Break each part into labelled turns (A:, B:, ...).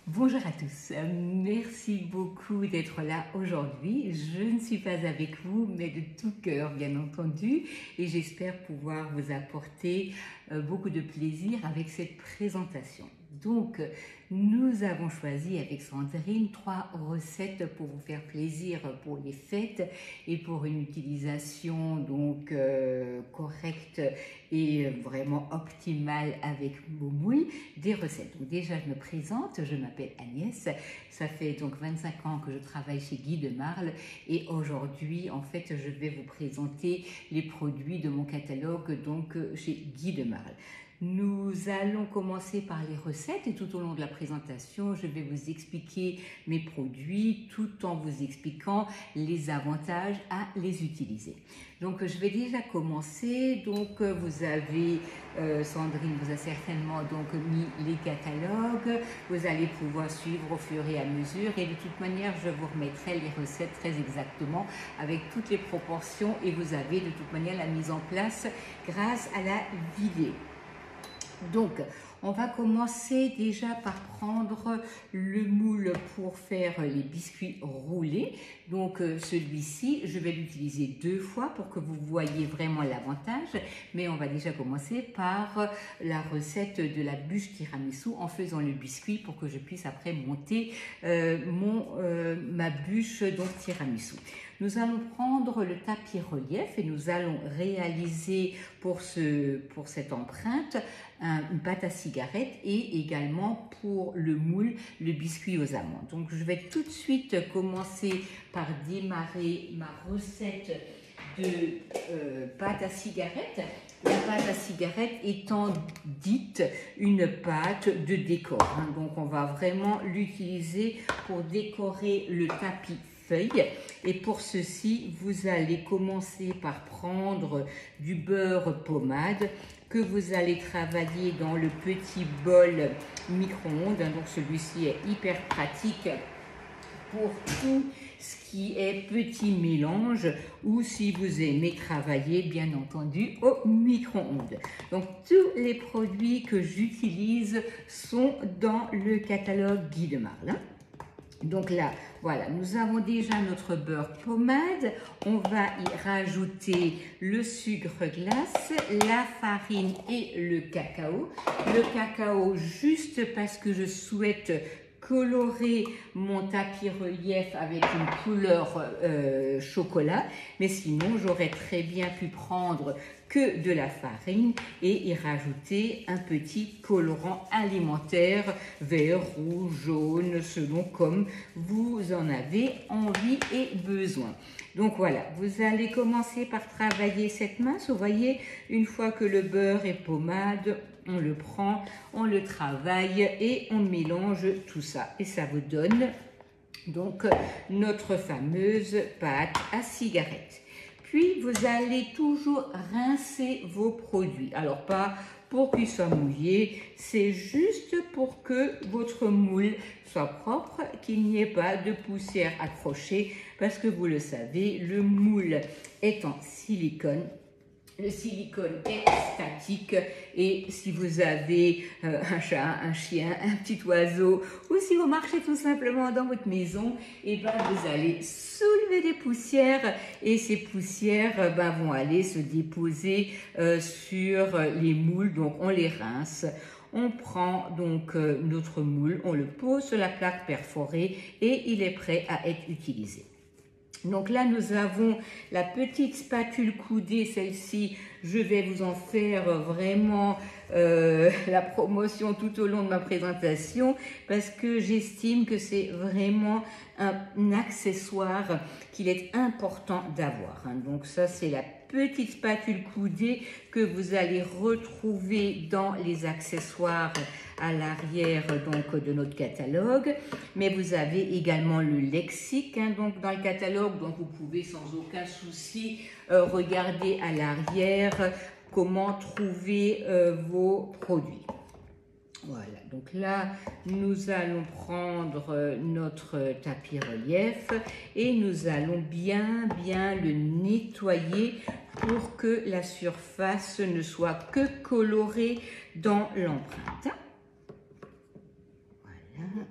A: Bonjour à tous, merci beaucoup d'être là aujourd'hui. Je ne suis pas avec vous, mais de tout cœur, bien entendu, et j'espère pouvoir vous apporter beaucoup de plaisir avec cette présentation. Donc, nous avons choisi avec Sandrine 3 recettes pour vous faire plaisir pour les fêtes et pour une utilisation donc correcte et vraiment optimale avec vos moules, des recettes. Donc déjà, je me présente, je m'appelle Agnès, ça fait donc 25 ans que je travaille chez Guy de Marle et aujourd'hui, en fait, je vais vous présenter les produits de mon catalogue donc chez Guy de Marle. Nous allons commencer par les recettes et tout au long de la présentation, je vais vous expliquer mes produits tout en vous expliquant les avantages à les utiliser. Donc, je vais déjà commencer. Donc, vous avez, Sandrine vous a certainement donc mis les catalogues. Vous allez pouvoir suivre au fur et à mesure. Et de toute manière, je vous remettrai les recettes très exactement avec toutes les proportions. Et vous avez de toute manière la mise en place grâce à la vidéo. Donc, on va commencer déjà par prendre le moule pour faire les biscuits roulés. Donc, celui-ci, je vais l'utiliser 2 fois pour que vous voyez vraiment l'avantage. Mais on va déjà commencer par la recette de la bûche tiramisu en faisant le biscuit pour que je puisse après monter ma bûche donc tiramisu. Nous allons prendre le tapis relief et nous allons réaliser pour cette empreinte une pâte à cigarette et également pour le moule, le biscuit aux amandes. Donc je vais tout de suite commencer par démarrer ma recette de pâte à cigarette. La pâte à cigarette étant dite une pâte de décor. Donc on va vraiment l'utiliser pour décorer le tapis feuille. Et pour ceci, vous allez commencer par prendre du beurre pommade que vous allez travailler dans le petit bol micro-ondes. Donc celui-ci est hyper pratique pour tout ce qui est petit mélange ou si vous aimez travailler bien entendu au micro-ondes. Donc tous les produits que j'utilise sont dans le catalogue Guy de Marle. Donc là, voilà, nous avons déjà notre beurre pommade. On va y rajouter le sucre glace, la farine et le cacao. Le cacao juste parce que je souhaite colorer mon tapis relief avec une couleur chocolat, mais sinon j'aurais très bien pu prendre que de la farine et y rajouter un petit colorant alimentaire vert, rouge, jaune, selon comme vous en avez envie et besoin. Donc voilà, vous allez commencer par travailler cette masse. Vous voyez, une fois que le beurre est pommade, on le prend, on le travaille et on mélange tout ça. Et ça vous donne donc notre fameuse pâte à cigarette. Puis, vous allez toujours rincer vos produits. Alors, pas pour qu'ils soient mouillés, c'est juste pour que votre moule soit propre, qu'il n'y ait pas de poussière accrochée, parce que vous le savez, le moule est en silicone. Le silicone est statique et si vous avez un chat, un chien, un petit oiseau ou si vous marchez tout simplement dans votre maison, et ben vous allez soulever des poussières et ces poussières vont aller se déposer sur les moules. Donc on les rince. On prend donc notre moule, on le pose sur la plaque perforée et il est prêt à être utilisé. Donc là, nous avons la petite spatule coudée, celle-ci, je vais vous en faire vraiment la promotion tout au long de ma présentation parce que j'estime que c'est vraiment un accessoire qu'il est important d'avoir. Donc ça, c'est la petite spatule coudée que vous allez retrouver dans les accessoires à l'arrière donc de notre catalogue, mais vous avez également le lexique donc dans le catalogue, donc vous pouvez sans aucun souci regarder à l'arrière comment trouver vos produits. Voilà, donc là, nous allons prendre notre tapis relief et nous allons bien le nettoyer pour que la surface ne soit que colorée dans l'empreinte. Voilà.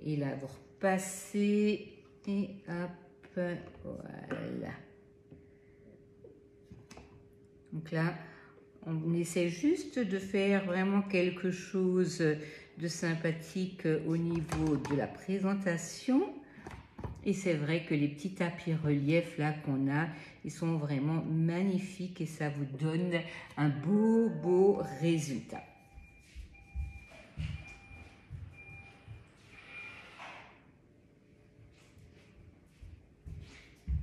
A: Et là, vous repassez et hop, voilà. Donc là, on essaie juste de faire vraiment quelque chose de sympathique au niveau de la présentation. Et c'est vrai que les petits tapis reliefs là qu'on a, ils sont vraiment magnifiques et ça vous donne un beau résultat.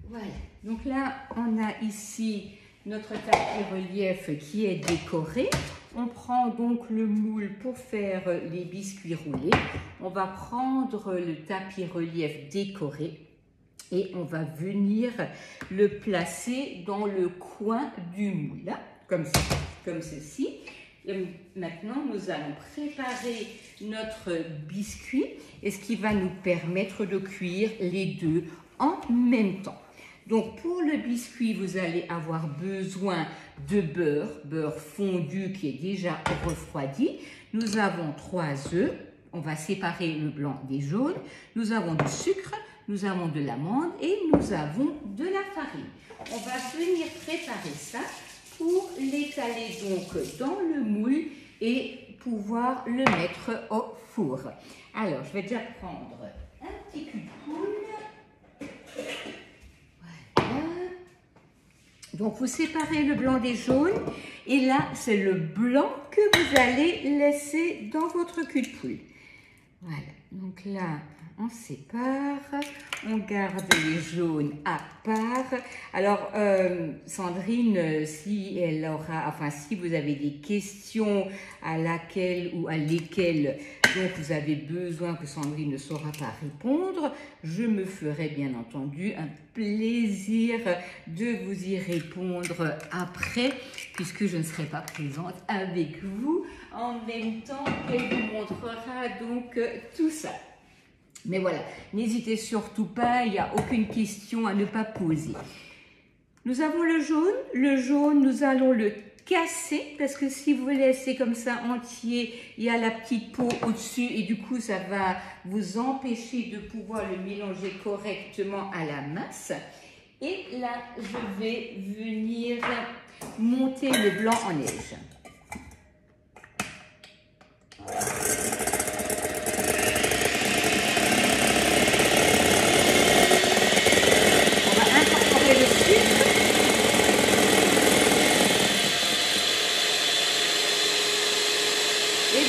A: Voilà, donc là on a ici notre tapis relief qui est décoré. On prend donc le moule pour faire les biscuits roulés. On va prendre le tapis relief décoré et on va venir le placer dans le coin du moule, comme ça, comme ceci. Et maintenant, nous allons préparer notre biscuit et ce qui va nous permettre de cuire les deux en même temps. Donc pour le biscuit, vous allez avoir besoin de beurre fondu qui est déjà refroidi. Nous avons 3 œufs, on va séparer le blanc des jaunes. Nous avons du sucre, nous avons de l'amande et nous avons de la farine. On va venir préparer ça pour l'étaler donc dans le moule et pouvoir le mettre au four. Alors, je vais déjà prendre un petit cul de poule. Donc, vous séparez le blanc des jaunes et là, c'est le blanc que vous allez laisser dans votre cul de poule. Voilà, donc là, on sépare, on garde les jaunes à part. Alors, Sandrine, si elle aura, enfin, si vous avez des questions à laquelle ou à lesquelles donc vous avez besoin que Sandrine ne saura pas répondre, je me ferai bien entendu un plaisir de vous y répondre après, puisque je ne serai pas présente avec vous en même temps qu'elle vous montrera donc tout ça. Mais voilà, n'hésitez surtout pas, il n'y a aucune question à ne pas poser. Nous avons le jaune, nous allons le casser parce que si vous le laissez comme ça entier, il y a la petite peau au-dessus et du coup ça va vous empêcher de pouvoir le mélanger correctement à la masse. Et là, je vais venir monter le blanc en neige.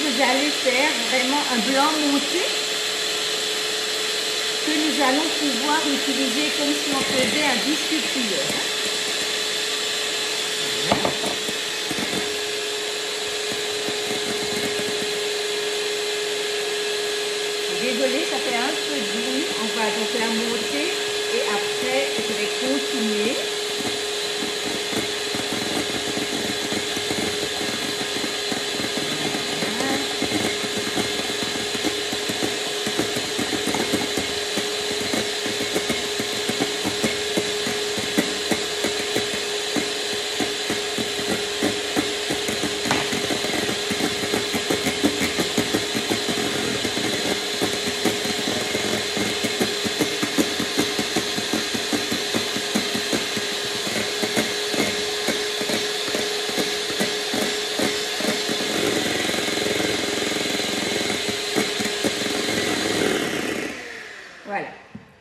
A: Vous allez faire vraiment un blanc monté que nous allons pouvoir utiliser comme si on faisait un biscuit cuillère. Désolée, ça fait un peu de bruit. On va donc la monter et après je vais continuer. Voilà.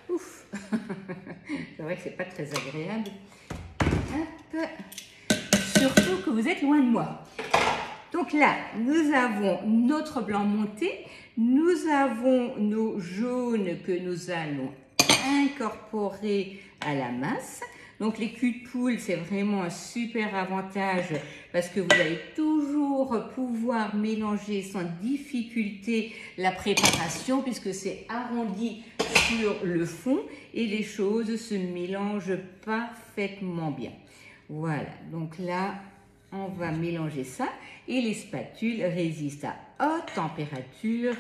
A: Ouf. C'est vrai que c'est pas très agréable. Hop. Surtout que vous êtes loin de moi. Donc là, nous avons notre blanc monté. Nous avons nos jaunes que nous allons incorporer à la masse. Donc les culs de poule, c'est vraiment un super avantage parce que vous allez toujours pouvoir mélanger sans difficulté la préparation puisque c'est arrondi sur le fond et les choses se mélangent parfaitement bien. Voilà, donc là, on va mélanger ça et les spatules résistent à haute température.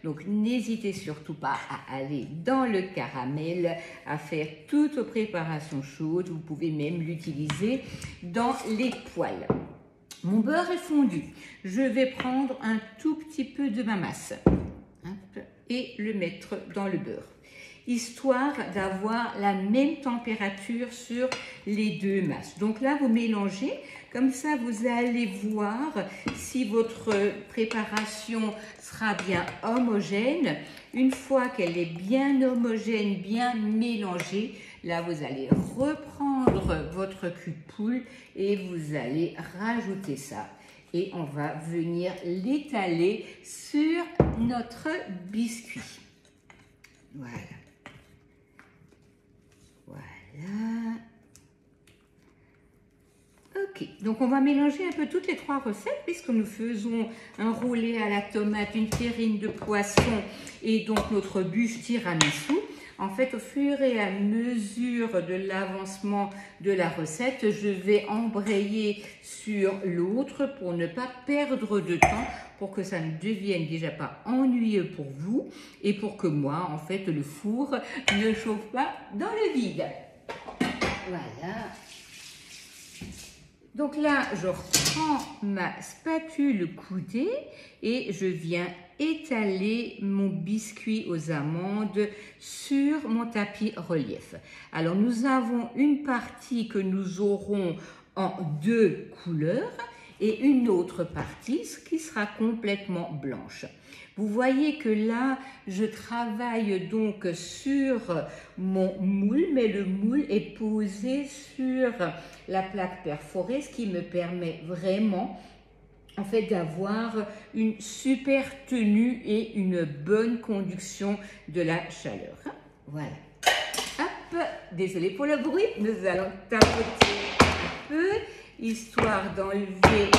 A: Donc, n'hésitez surtout pas à aller dans le caramel, à faire toutes vos préparations chaudes. Vous pouvez même l'utiliser dans les poêles. Mon beurre est fondu. Je vais prendre un tout petit peu de ma masse. Hop. et le mettre dans le beurre, histoire d'avoir la même température sur les deux masses. Donc là, vous mélangez, comme ça vous allez voir si votre préparation sera bien homogène. Une fois qu'elle est bien homogène, bien mélangée, là vous allez reprendre votre cul de poule et vous allez rajouter ça. Et on va venir l'étaler sur notre biscuit. Voilà. Voilà. Ok, donc on va mélanger un peu toutes les trois recettes puisque nous faisons un roulé à la tomate, une terrine de poisson et donc notre bûche tiramisu. En fait, au fur et à mesure de l'avancement de la recette, je vais embrayer sur l'autre pour ne pas perdre de temps, pour que ça ne devienne déjà pas ennuyeux pour vous et pour que moi, en fait, le four ne chauffe pas dans le vide. Voilà. Donc là, je reprends ma spatule coudée et je viens étaler mon biscuit aux amandes sur mon tapis relief. Alors, nous avons une partie que nous aurons en deux couleurs et une autre partie qui sera complètement blanche. Vous voyez que là, je travaille donc sur mon moule, mais le moule est posé sur la plaque perforée, ce qui me permet vraiment en fait d'avoir une super tenue et une bonne conduction de la chaleur. Voilà. Hop, désolé pour le bruit, nous allons tapoter un peu, histoire d'enlever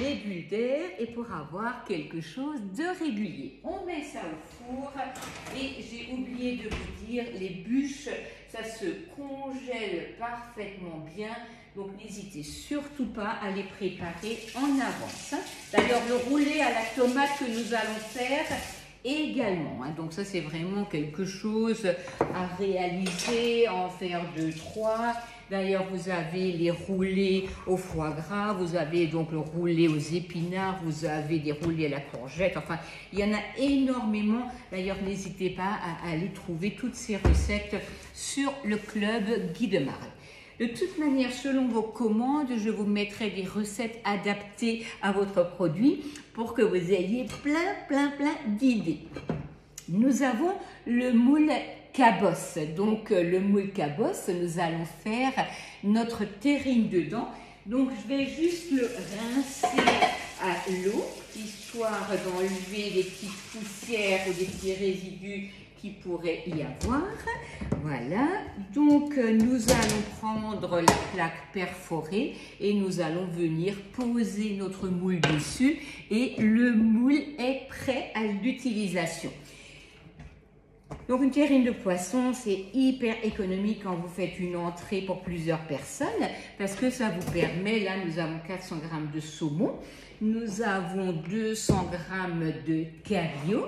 A: les bulles d'air et pour avoir quelque chose de régulier. On met ça au four et j'ai oublié de vous dire, les bûches, ça se congèle parfaitement bien. Donc n'hésitez surtout pas à les préparer en avance. D'ailleurs, le roulé à la tomate que nous allons faire également. Donc ça, c'est vraiment quelque chose à réaliser, en faire 2-3. D'ailleurs, vous avez les roulés au foie gras, vous avez donc le roulé aux épinards, vous avez des roulés à la courgette. Enfin, il y en a énormément. D'ailleurs, n'hésitez pas à aller trouver toutes ces recettes sur le club Guy de Marle. De toute manière, selon vos commandes, je vous mettrai des recettes adaptées à votre produit pour que vous ayez plein d'idées. Nous avons le moule cabosse. Donc, le moule cabosse, nous allons faire notre terrine dedans. Donc, je vais juste le rincer à l'eau, histoire d'enlever les petites poussières ou des petits résidus qui pourrait y avoir. Voilà, donc nous allons prendre la plaque perforée et nous allons venir poser notre moule dessus et le moule est prêt à l'utilisation. Donc une terrine de poisson, c'est hyper économique quand vous faites une entrée pour plusieurs personnes parce que ça vous permet, là nous avons 400 g de saumon, nous avons 200 g de cabillaud.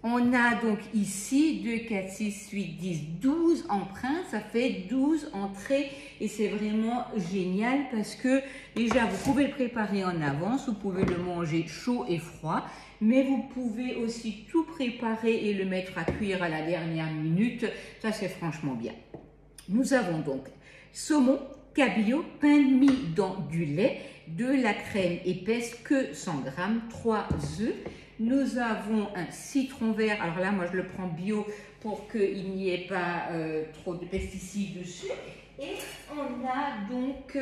A: On a donc ici 2, 4, 6, 8, 10, 12 empreintes, ça fait 12 entrées et c'est vraiment génial parce que déjà vous pouvez le préparer en avance, vous pouvez le manger chaud et froid, mais vous pouvez aussi tout préparer et le mettre à cuire à la dernière minute, ça c'est franchement bien. Nous avons donc saumon, cabillaud, pain de mie dans du lait, de la crème épaisse que 100 g, 3 œufs. Nous avons un citron vert, alors là moi je le prends bio pour qu'il n'y ait pas trop de pesticides dessus. Et on a donc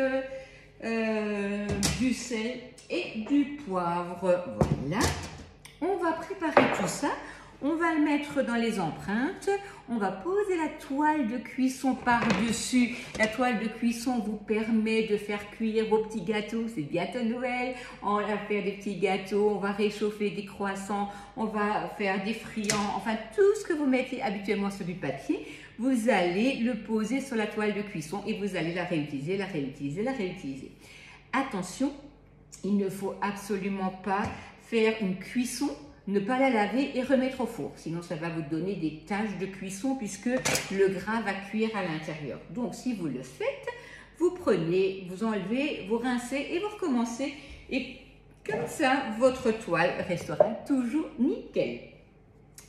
A: du sel et du poivre, voilà. On va préparer tout ça, on va le mettre dans les empreintes, on va poser la toile de cuisson par-dessus. La toile de cuisson vous permet de faire cuire vos petits gâteaux, c'est bientôt Noël, on va faire des petits gâteaux, on va réchauffer des croissants, on va faire des friands, enfin tout ce que vous mettez habituellement sur du papier, vous allez le poser sur la toile de cuisson et vous allez la réutiliser, la réutiliser, la réutiliser. Attention, il ne faut absolument pas faire une cuisson, ne pas la laver et remettre au four. Sinon, ça va vous donner des taches de cuisson puisque le gras va cuire à l'intérieur. Donc, si vous le faites, vous prenez, vous enlevez, vous rincez et vous recommencez. Et comme ça, votre toile restera toujours nickel.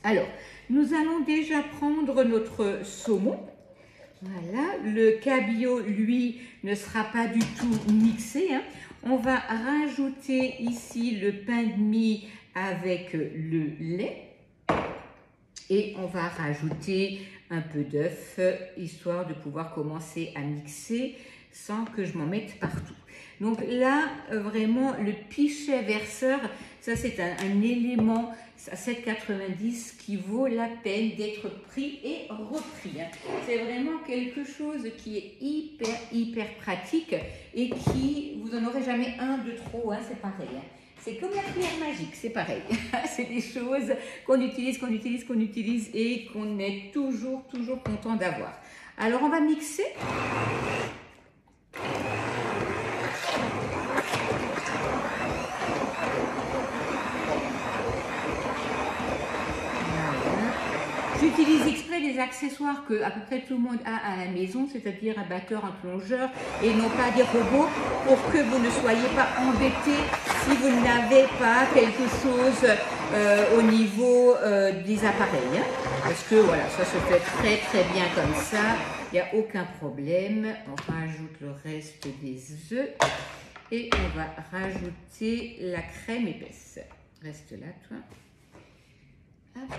A: Alors, nous allons déjà prendre notre saumon. Voilà, le cabillaud, lui, ne sera pas du tout mixé, hein. On va rajouter ici le pain de mie avec le lait. Et on va rajouter un peu d'œuf, histoire de pouvoir commencer à mixer sans que je m'en mette partout. Donc là, vraiment, le pichet verseur, ça c'est un élément à 7,90 qui vaut la peine d'être pris et repris. C'est vraiment quelque chose qui est hyper pratique et qui, vous n'en aurez jamais un de trop, hein, c'est pareil. C'est comme la cuillère magique, c'est pareil. C'est des choses qu'on utilise et qu'on est toujours content d'avoir. Alors on va mixer. J'utilise exprès des accessoires que à peu près tout le monde a à la maison, c'est-à-dire un batteur, un plongeur et non pas des robots, pour que vous ne soyez pas embêtés si vous n'avez pas quelque chose au niveau des appareils. Hein. Parce que voilà, ça se fait très bien comme ça, il n'y a aucun problème. On rajoute le reste des œufs et on va rajouter la crème épaisse. Reste là, toi. Hop.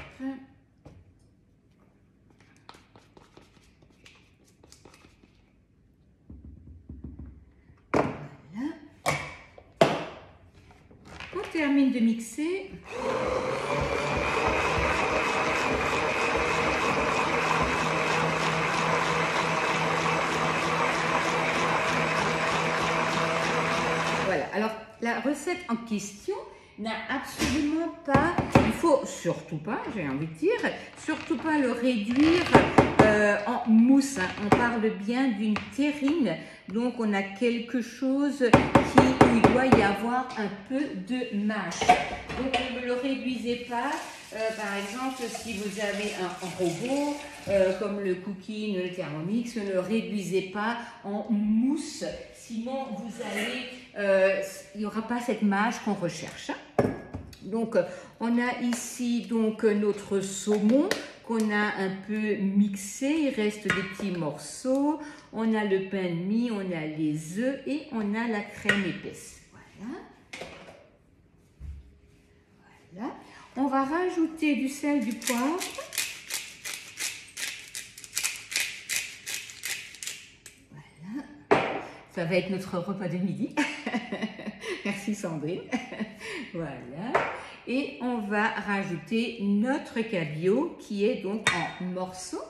A: On termine de mixer. Voilà, alors la recette en question n'a absolument pas, il faut surtout pas, j'ai envie de dire, surtout pas le réduire en mousse. Hein. On parle bien d'une terrine, donc on a quelque chose où il doit y avoir un peu de mâche. Donc ne le réduisez pas. Par exemple, si vous avez un robot comme le Cooking, le Thermomix, ne le réduisez pas en mousse, sinon vous allez, il n'y aura pas cette mâche qu'on recherche. Donc on a ici donc notre saumon qu'on a un peu mixé, il reste des petits morceaux, on a le pain de mie, on a les œufs et on a la crème épaisse. Voilà. Voilà. On va rajouter du sel, du poivre. Voilà. Ça va être notre repas de midi. Merci Sandrine. Voilà. Et on va rajouter notre cabillaud qui est donc en morceaux.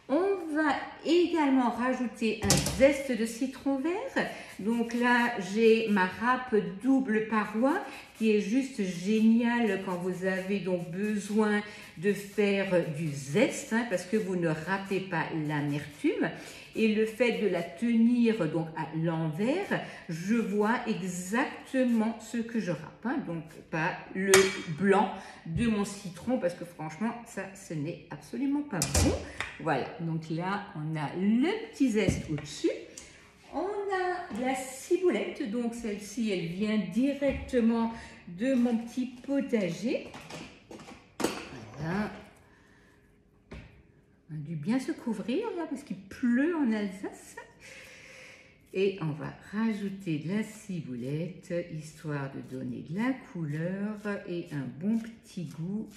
A: On va également rajouter un zeste de citron vert. Donc là, j'ai ma râpe double paroi qui est juste géniale quand vous avez donc besoin de faire du zeste, hein, parce que vous ne râpez pas l'amertume. Et le fait de la tenir donc à l'envers, je vois exactement ce que je râpe, hein, donc pas le blanc de mon citron parce que franchement ça ce n'est absolument pas bon. Voilà, donc là on a le petit zeste au-dessus. On a la ciboulette, donc celle-ci elle vient directement de mon petit potager. Voilà. On a dû bien se couvrir là parce qu'il pleut en Alsace. Et on va rajouter de la ciboulette histoire de donner de la couleur et un bon petit goût.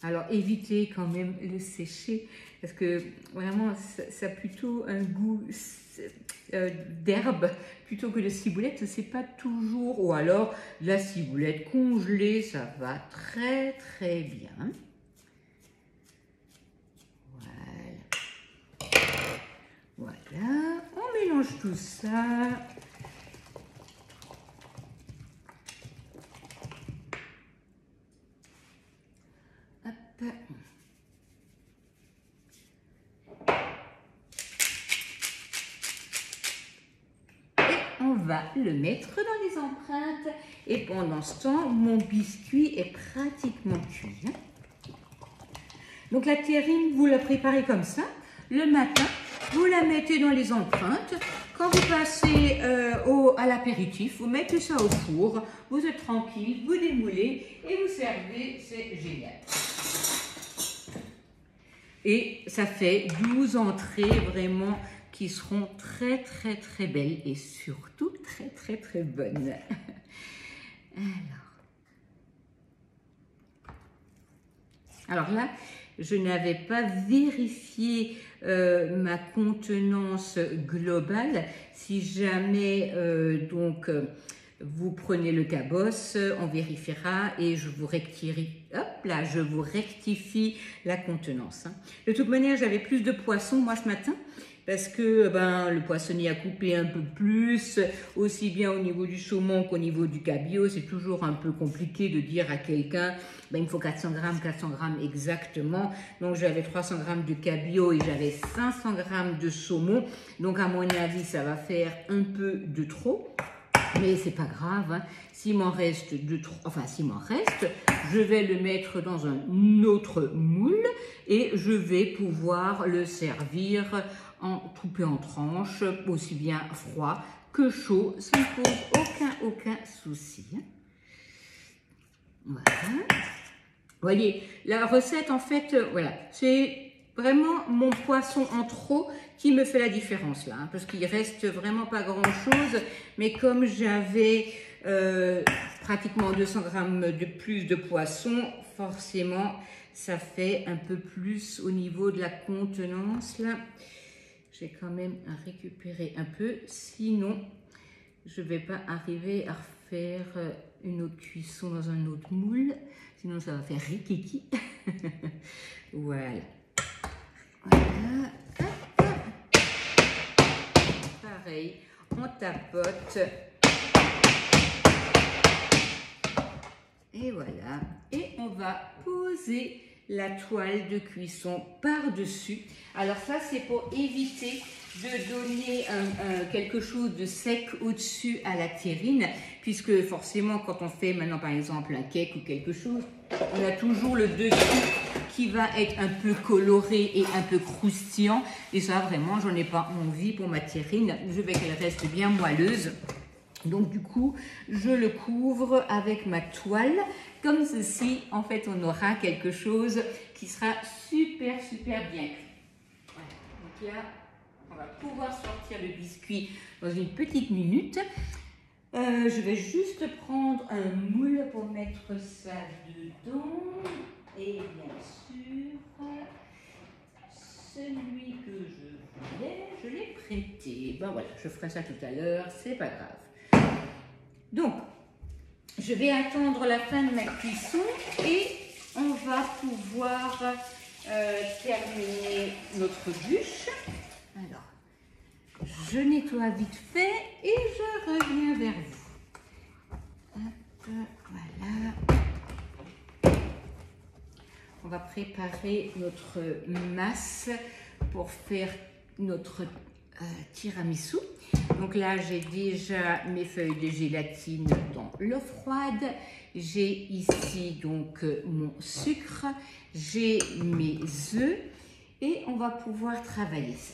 A: Alors évitez quand même le sécher parce que vraiment ça a plutôt un goût d'herbe plutôt que de ciboulette. C'est pas toujours, ou alors la ciboulette congelée, ça va très bien. Voilà, on mélange tout ça. Hop. Et on va le mettre dans les empreintes. Et pendant ce temps, mon biscuit est pratiquement cuit. Donc la terrine, vous la préparez comme ça. Le matin, vous la mettez dans les empreintes. quand vous passez à l'apéritif, vous mettez ça au four, vous êtes tranquille, vous démoulez et vous servez, c'est génial. Et ça fait 12 entrées vraiment qui seront très très très belles et surtout très très très bonnes. Alors là, je n'avais pas vérifié ma contenance globale. Si jamais vous prenez le cabosse, on vérifiera et je vous rectifie. Hop là, je vous rectifie la contenance. De toute manière, j'avais plus de poissons moi ce matin parce que le poissonnier a coupé un peu plus, aussi bien au niveau du saumon qu'au niveau du cabillaud. C'est toujours un peu compliqué de dire à quelqu'un, il me faut 400 grammes exactement. Donc j'avais 300 grammes de cabillaud et j'avais 500 grammes de saumon. Donc à mon avis, ça va faire un peu de trop. Mais c'est pas grave, hein. S'il m'en reste je vais le mettre dans un autre moule et je vais pouvoir le servir coupé en tranches, aussi bien froid que chaud. Ça ne pose aucun souci. Voilà. Vous voyez, la recette, en fait, voilà, c'est vraiment mon poisson en trop qui me fait la différence là, hein, parce qu'il reste vraiment pas grand chose, mais comme j'avais pratiquement 200 grammes de plus de poisson, forcément ça fait un peu plus au niveau de la contenance là. J'ai quand même à récupérer un peu, sinon je vais pas arriver à refaire une autre cuisson dans un autre moule, sinon ça va faire rikiki. Voilà. Voilà. Pareil, on tapote. Et voilà. Et on va poser la toile de cuisson par-dessus. Alors ça, c'est pour éviter de donner quelque chose de sec au-dessus à la terrine, puisque forcément, quand on fait maintenant par exemple un cake ou quelque chose, on a toujours le dessus qui va être un peu coloré et un peu croustillant. Et ça, vraiment, j'en ai pas envie pour ma terrine. Je veux qu'elle reste bien moelleuse. Donc du coup, je le couvre avec ma toile. Comme ceci, en fait, on aura quelque chose qui sera super bien cuit. Voilà. Donc là, on va pouvoir sortir le biscuit dans une petite minute. Je vais juste prendre un moule pour mettre ça dedans. Et bien sûr, celui que je voulais, je l'ai prêté. Ben voilà, je ferai ça tout à l'heure, c'est pas grave. Donc, je vais attendre la fin de ma cuisson et on va pouvoir terminer notre bûche. Alors, je nettoie vite fait et je reviens vers vous. Hop, voilà. On va préparer notre masse pour faire notre tiramisu. Donc là, j'ai déjà mes feuilles de gélatine dans l'eau froide. J'ai ici donc mon sucre. J'ai mes œufs et on va pouvoir travailler ça.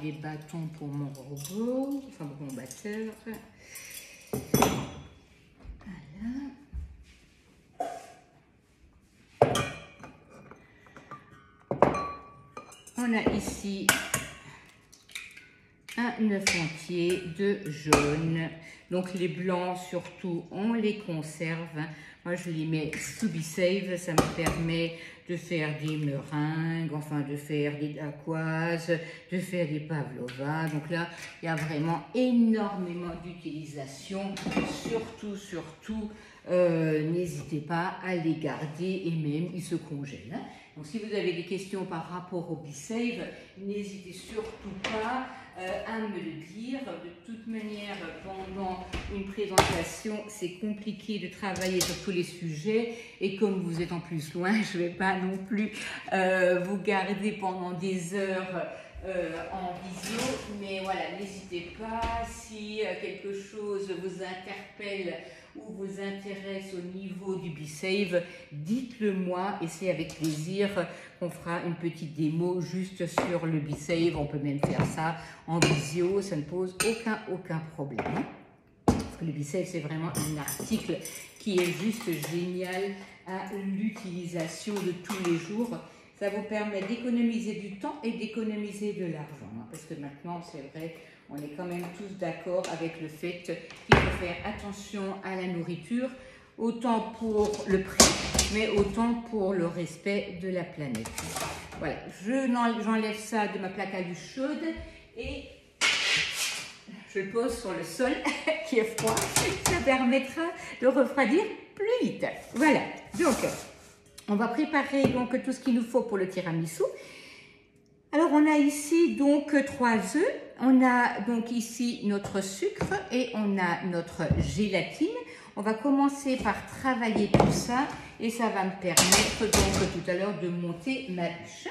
A: Les bâtons pour mon robot, enfin pour mon batteur. Voilà. On a ici un œuf entier de jaune. Donc les blancs surtout, on les conserve. Moi je les mets sous B-Save, ça me permet de faire des meringues, enfin de faire des dacquoises, de faire des pavlovas. Donc là, il y a vraiment énormément d'utilisation. Surtout, n'hésitez pas à les garder et même ils se congèlent. Donc si vous avez des questions par rapport au B-Save, n'hésitez surtout pas à me le dire. De toute manière, pendant une présentation, c'est compliqué de travailler sur tous les sujets. Et comme vous êtes en plus loin, je ne vais pas non plus vous garder pendant des heures en visio. Mais voilà, n'hésitez pas, si quelque chose vous interpelle ou vous intéresse au niveau du B-Save, dites-le moi et c'est avec plaisir qu'on fera une petite démo juste sur le B-Save. On peut même faire ça en visio, ça ne pose aucun problème. Parce que le B-Save, c'est vraiment un article qui est juste génial à l'utilisation de tous les jours. Ça vous permet d'économiser du temps et d'économiser de l'argent. Parce que maintenant, c'est vrai, on est quand même tous d'accord avec le fait qu'il faut faire attention à la nourriture, autant pour le prix, mais autant pour le respect de la planète. Voilà, j'enlève ça de ma plaque à l'eau chaude et je le pose sur le sol qui est froid. Ça permettra de refroidir plus vite. Voilà, donc on va préparer donc tout ce qu'il nous faut pour le tiramisu. Alors, on a ici donc 3 œufs, on a donc ici notre sucre et on a notre gélatine. On va commencer par travailler tout ça et ça va me permettre donc tout à l'heure de monter ma bûche.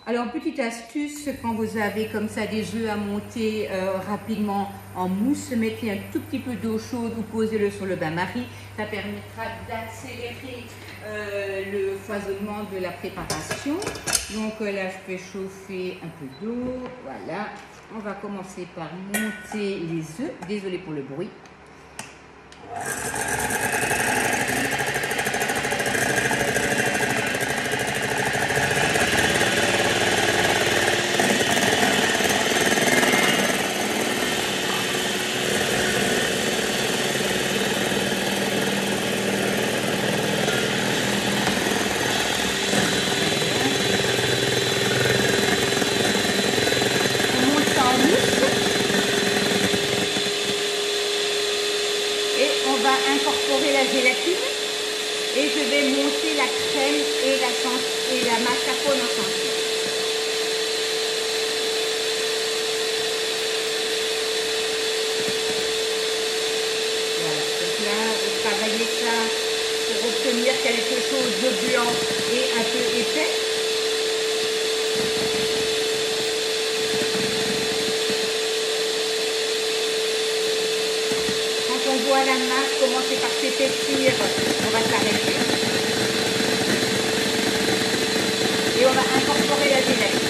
A: Alors, petite astuce, quand vous avez comme ça des œufs à monter rapidement en mousse, mettez un tout petit peu d'eau chaude ou posez-le sur le bain-marie. Ça permettra d'accélérer le foisonnement de la préparation. Donc là, je fais chauffer un peu d'eau. Voilà. On va commencer par monter les œufs. Désolée pour le bruit. Incorporer la gélatine et je vais monter la crème et la mascarpone ensemble. Voilà, donc là, vous travaillez ça pour obtenir quelque chose de blanc et un peu épais. On voit la masse commencer par s'épaissir, on va s'arrêter. Et on va incorporer la gélatine.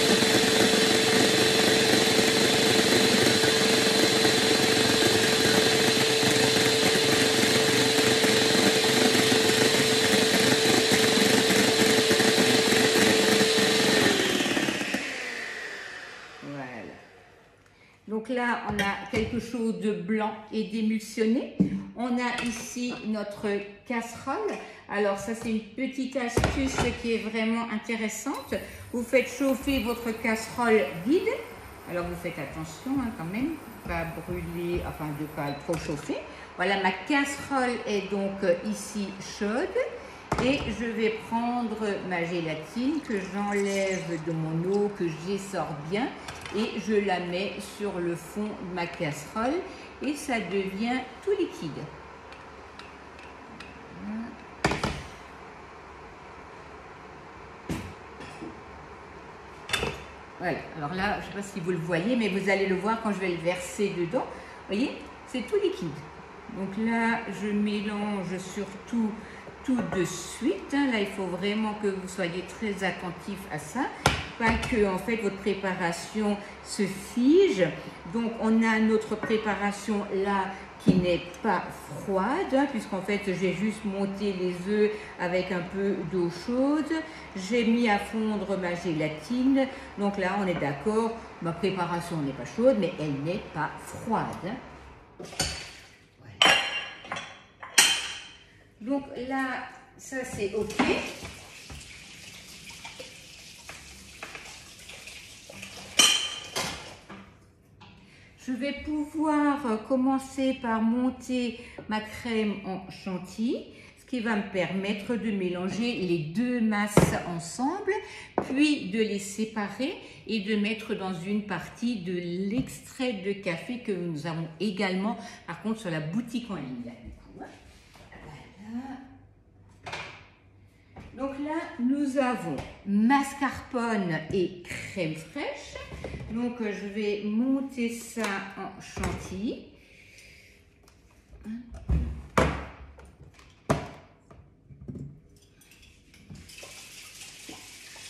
A: Donc là, on a quelque chose de blanc et d'émulsionné. On a ici notre casserole. Alors ça, c'est une petite astuce qui est vraiment intéressante. Vous faites chauffer votre casserole vide. Alors vous faites attention quand même, pas brûler, enfin de ne pas trop chauffer. Voilà, ma casserole est donc ici chaude. Et je vais prendre ma gélatine que j'enlève de mon eau, que j'essore bien. Et je la mets sur le fond de ma casserole et ça devient tout liquide. Voilà, alors là, je ne sais pas si vous le voyez, mais vous allez le voir quand je vais le verser dedans. Vous voyez, c'est tout liquide. Donc là, je mélange surtout tout de suite. Là, il faut vraiment que vous soyez très attentif à ça. Pas que en fait votre préparation se fige. Donc on a notre préparation là qui n'est pas froide, puisqu'en fait j'ai juste monté les œufs avec un peu d'eau chaude. J'ai mis à fondre ma gélatine. Donc là on est d'accord, ma préparation n'est pas chaude, mais elle n'est pas froide. Voilà. Donc là, ça c'est OK. Je vais pouvoir commencer par monter ma crème en chantilly, ce qui va me permettre de mélanger les deux masses ensemble, puis de les séparer et de mettre dans une partie de l'extrait de café que nous avons également, par contre, sur la boutique en ligne. Voilà. Donc là, nous avons mascarpone et crème fraîche. Donc, je vais monter ça en chantilly. On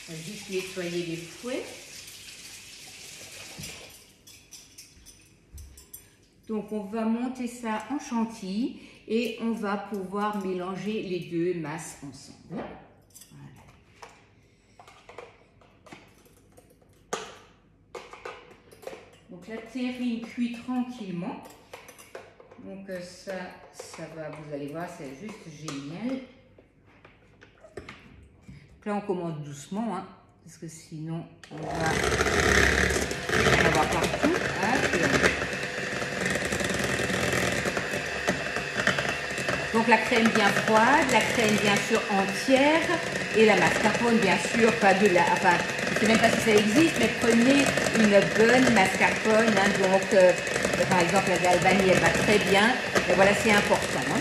A: va juste nettoyer les fouets. Donc, on va monter ça en chantilly et on va pouvoir mélanger les deux masses ensemble. Donc la terrine cuit tranquillement. Donc ça va, vous allez voir, c'est juste génial. Donc là on commence doucement, hein, parce que sinon on va en avoir partout. Donc la crème bien froide, la crème bien sûr entière et la mascarpone bien sûr, pas de la... Enfin, je ne sais même pas si ça existe, mais prenez une bonne mascarpone. Hein, donc, par exemple, la d'Albanie, elle va très bien. Et voilà, c'est important. Hein.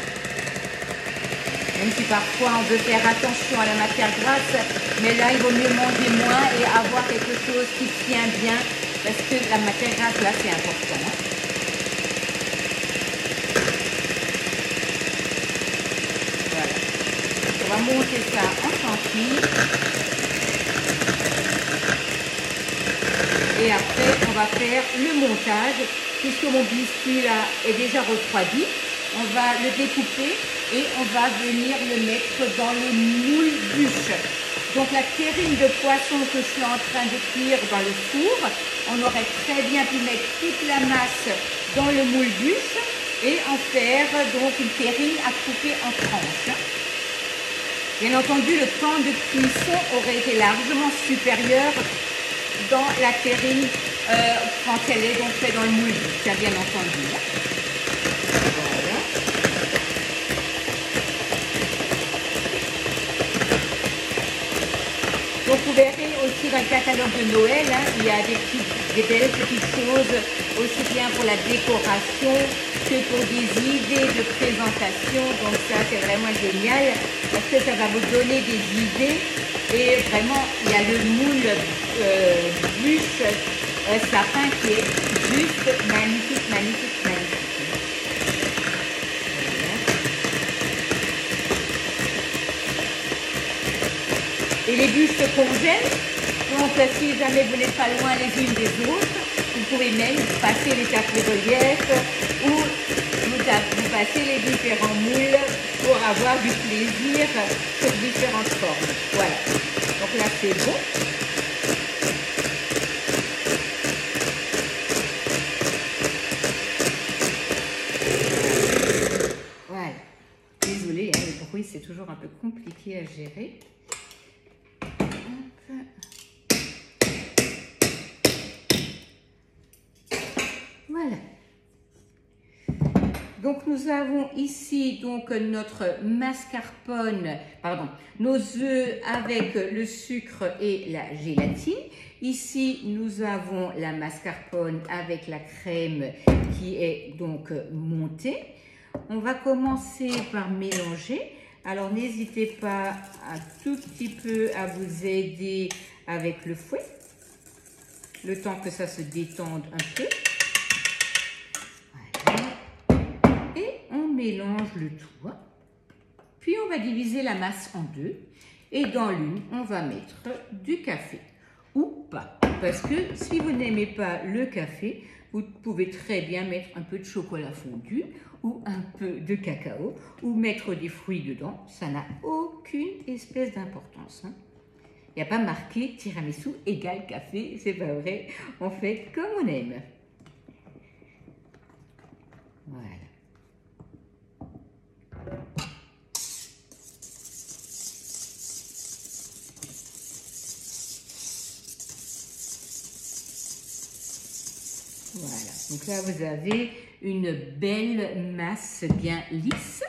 A: Même si parfois on veut faire attention à la matière grasse, mais là, il vaut mieux manger moins et avoir quelque chose qui tient bien, parce que la matière grasse, là, c'est important. Hein. Voilà. On va monter ça en chantilly. Et après, on va faire le montage, puisque mon biscuit là est déjà refroidi. On va le découper et on va venir le mettre dans le moule bûche. Donc la terrine de poisson que je suis en train de cuire dans le four, on aurait très bien pu mettre toute la masse dans le moule bûche et en faire donc une terrine à couper en tranches. Bien entendu, le temps de cuisson aurait été largement supérieur dans la terrine quand elle est donc faite dans le moule, ça bien entendu. Voilà. Donc vous verrez aussi dans le catalogue de Noël, hein, il y a des belles petites choses, aussi bien pour la décoration que pour des idées de présentation. Donc ça c'est vraiment génial parce que ça va vous donner des idées. Et vraiment, il y a le moule bûche sapin qui est juste magnifique, magnifique, magnifique. Voilà. Et les bûches se congèlent. Donc, si jamais vous n'êtes pas loin les unes des autres, vous pouvez même passer les tables de relief ou vous passez les différents moules pour avoir du plaisir sur différentes formes. Voilà. Donc là, c'est bon. Voilà. Désolée, hein, le bruit, c'est toujours un peu compliqué à gérer. Voilà. Donc nous avons ici donc notre mascarpone, pardon, nos œufs avec le sucre et la gélatine. Ici nous avons la mascarpone avec la crème qui est donc montée. On va commencer par mélanger. Alors n'hésitez pas un tout petit peu à vous aider avec le fouet, le temps que ça se détende un peu. Mélange le tout, puis on va diviser la masse en deux et dans l'une on va mettre du café ou pas, parce que si vous n'aimez pas le café, vous pouvez très bien mettre un peu de chocolat fondu ou un peu de cacao ou mettre des fruits dedans, ça n'a aucune espèce d'importance. Il n'y a pas marqué tiramisu égale café, c'est pas vrai, on fait comme on aime. Voilà. Voilà, donc là vous avez une belle masse bien lisse.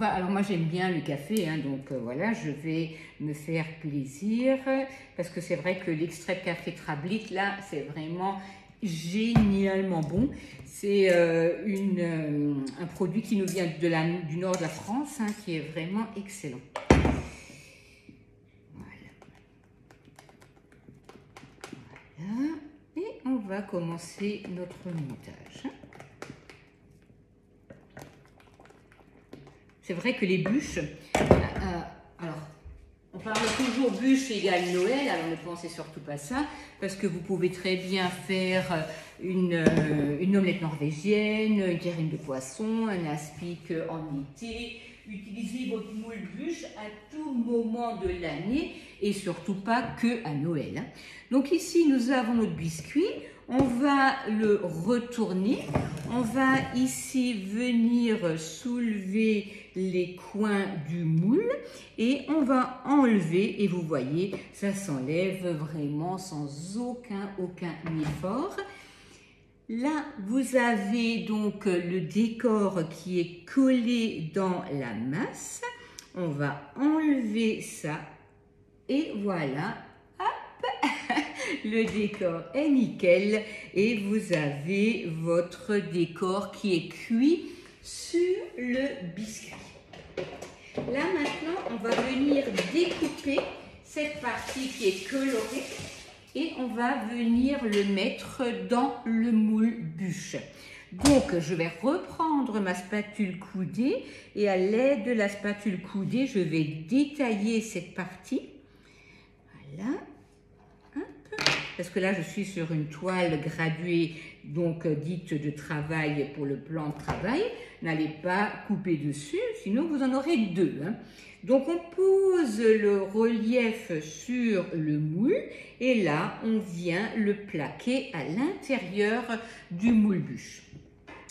A: Alors moi j'aime bien le café, hein, donc voilà, je vais me faire plaisir parce que c'est vrai que l'extrait de café Trablit là, c'est vraiment génialement bon. C'est un produit qui nous vient du nord de la France, hein, qui est vraiment excellent. Voilà. Voilà. Et on va commencer notre montage. C'est vrai que les bûches, alors on parle toujours bûche égale Noël, alors ne pensez surtout pas ça, parce que vous pouvez très bien faire une omelette norvégienne, une terrine de poisson, un aspic en été, utiliser votre moule bûche à tout moment de l'année et surtout pas que à Noël. Donc ici nous avons notre biscuit. On va le retourner, on va ici venir soulever les coins du moule et on va enlever, et vous voyez, ça s'enlève vraiment sans aucun effort. Là, vous avez donc le décor qui est collé dans la masse. On va enlever ça et voilà. Le décor est nickel et vous avez votre décor qui est cuit sur le biscuit. Là maintenant, on va venir découper cette partie qui est colorée et on va venir le mettre dans le moule bûche. Donc, je vais reprendre ma spatule coudée et à l'aide de la spatule coudée, je vais détailler cette partie. Voilà. Parce que là, je suis sur une toile graduée, donc dite de travail pour le plan de travail. N'allez pas couper dessus, sinon vous en aurez deux. Hein. Donc, on pose le relief sur le moule et là, on vient le plaquer à l'intérieur du moule bûche.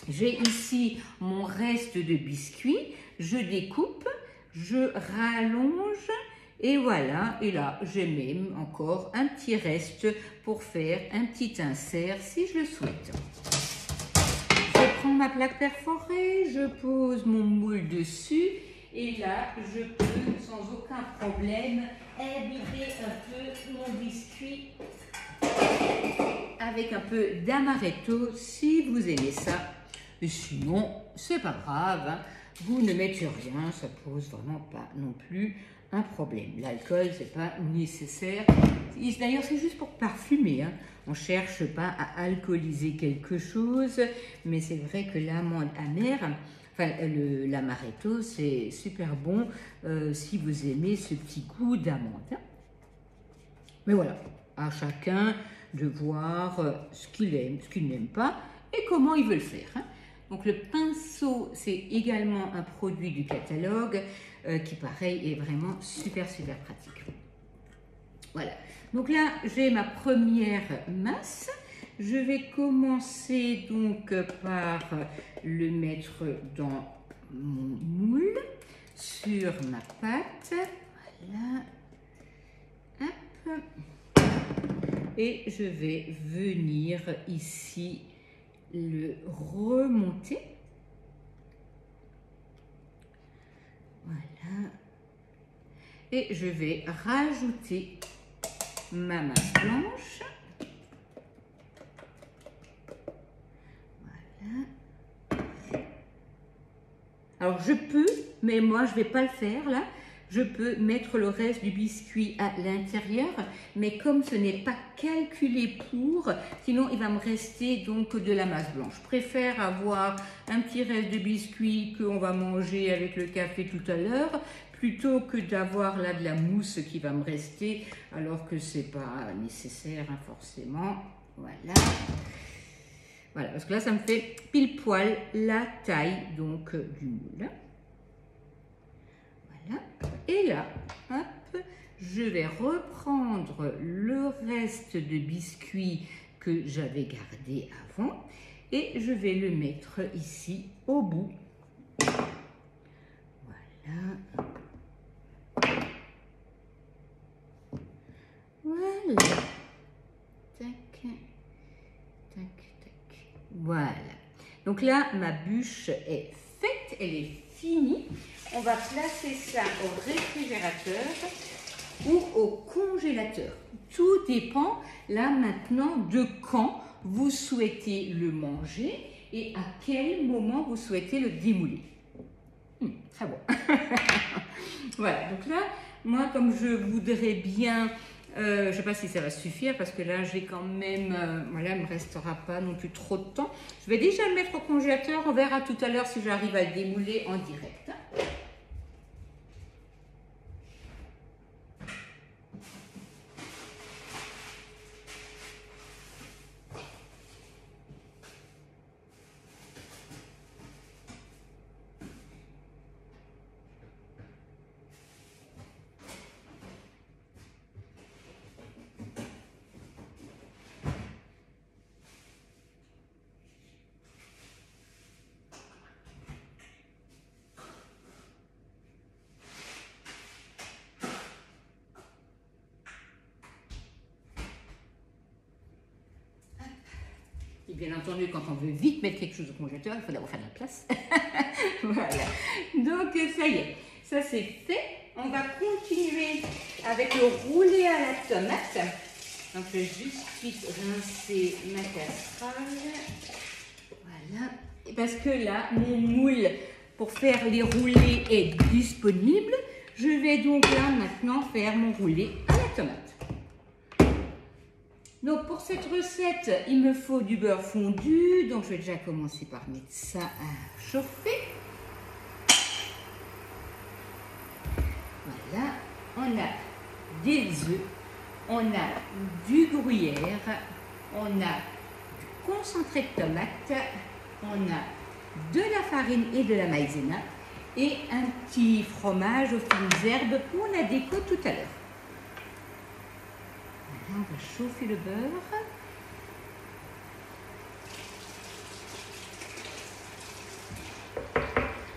A: J'ai ici mon reste de biscuit, je découpe, je rallonge. Et voilà, et là, j'ai même encore un petit reste pour faire un petit insert si je le souhaite. Je prends ma plaque perforée, je pose mon moule dessus et là, je peux sans aucun problème imbiber un peu mon biscuit avec un peu d'amaretto si vous aimez ça. Et sinon, c'est pas grave, hein. Vous ne mettez rien, ça pose vraiment pas non plus un problème. L'alcool, c'est pas nécessaire. D'ailleurs, c'est juste pour parfumer. Hein. On cherche pas à alcooliser quelque chose, mais c'est vrai que l'amande amère, enfin l'amaretto, c'est super bon si vous aimez ce petit goût d'amande. Hein. Mais voilà, à chacun de voir ce qu'il aime, ce qu'il n'aime pas et comment il veut le faire. Hein. Donc le pinceau, c'est également un produit du catalogue qui, pareil, est vraiment super pratique. Voilà. Donc là, j'ai ma première masse. Je vais commencer donc par le mettre dans mon moule, sur ma pâte. Voilà. Hop. Et je vais venir ici le remonter. Voilà. Et je vais rajouter ma masse blanche. Voilà. Alors je peux, mais moi je ne vais pas le faire là. Je peux mettre le reste du biscuit à l'intérieur, mais comme ce n'est pas calculé pour, sinon il va me rester donc de la masse blanche. Je préfère avoir un petit reste de biscuit qu'on va manger avec le café tout à l'heure, plutôt que d'avoir là de la mousse qui va me rester, alors que c'est pas nécessaire hein, forcément. Voilà. Voilà, parce que là ça me fait pile poil la taille donc du moule. Voilà. Et là, hop, je vais reprendre le reste de biscuit que j'avais gardé avant et je vais le mettre ici au bout. Voilà. Voilà. Tac, Tac, tac. Voilà. Donc là, ma bûche est faite, elle est finie. On va placer ça au réfrigérateur ou au congélateur. Tout dépend là maintenant de quand vous souhaitez le manger et à quel moment vous souhaitez le démouler. Très bon. Voilà, donc là, moi comme je voudrais bien, je ne sais pas si ça va suffire parce que là j'ai quand même, voilà, il ne me restera pas non plus trop de temps. Je vais déjà le mettre au congélateur, on verra tout à l'heure si j'arrive à le démouler en direct. Et bien entendu, quand on veut vite mettre quelque chose au congélateur, il faut d'abord faire de la place. Voilà. Donc, ça y est. Ça, c'est fait. On va continuer avec le roulé à la tomate. Donc, je vais juste vite rincer ma casserole. Voilà. Et parce que là, mon moule pour faire les roulés est disponible. Je vais donc là, maintenant, faire mon roulé à la tomate. Donc pour cette recette, il me faut du beurre fondu. Donc je vais déjà commencer par mettre ça à chauffer. Voilà, on a des œufs, on a du gruyère, on a du concentré de tomate, on a de la farine et de la maïzena et un petit fromage aux fines herbes pour la déco tout à l'heure. On va chauffer le beurre.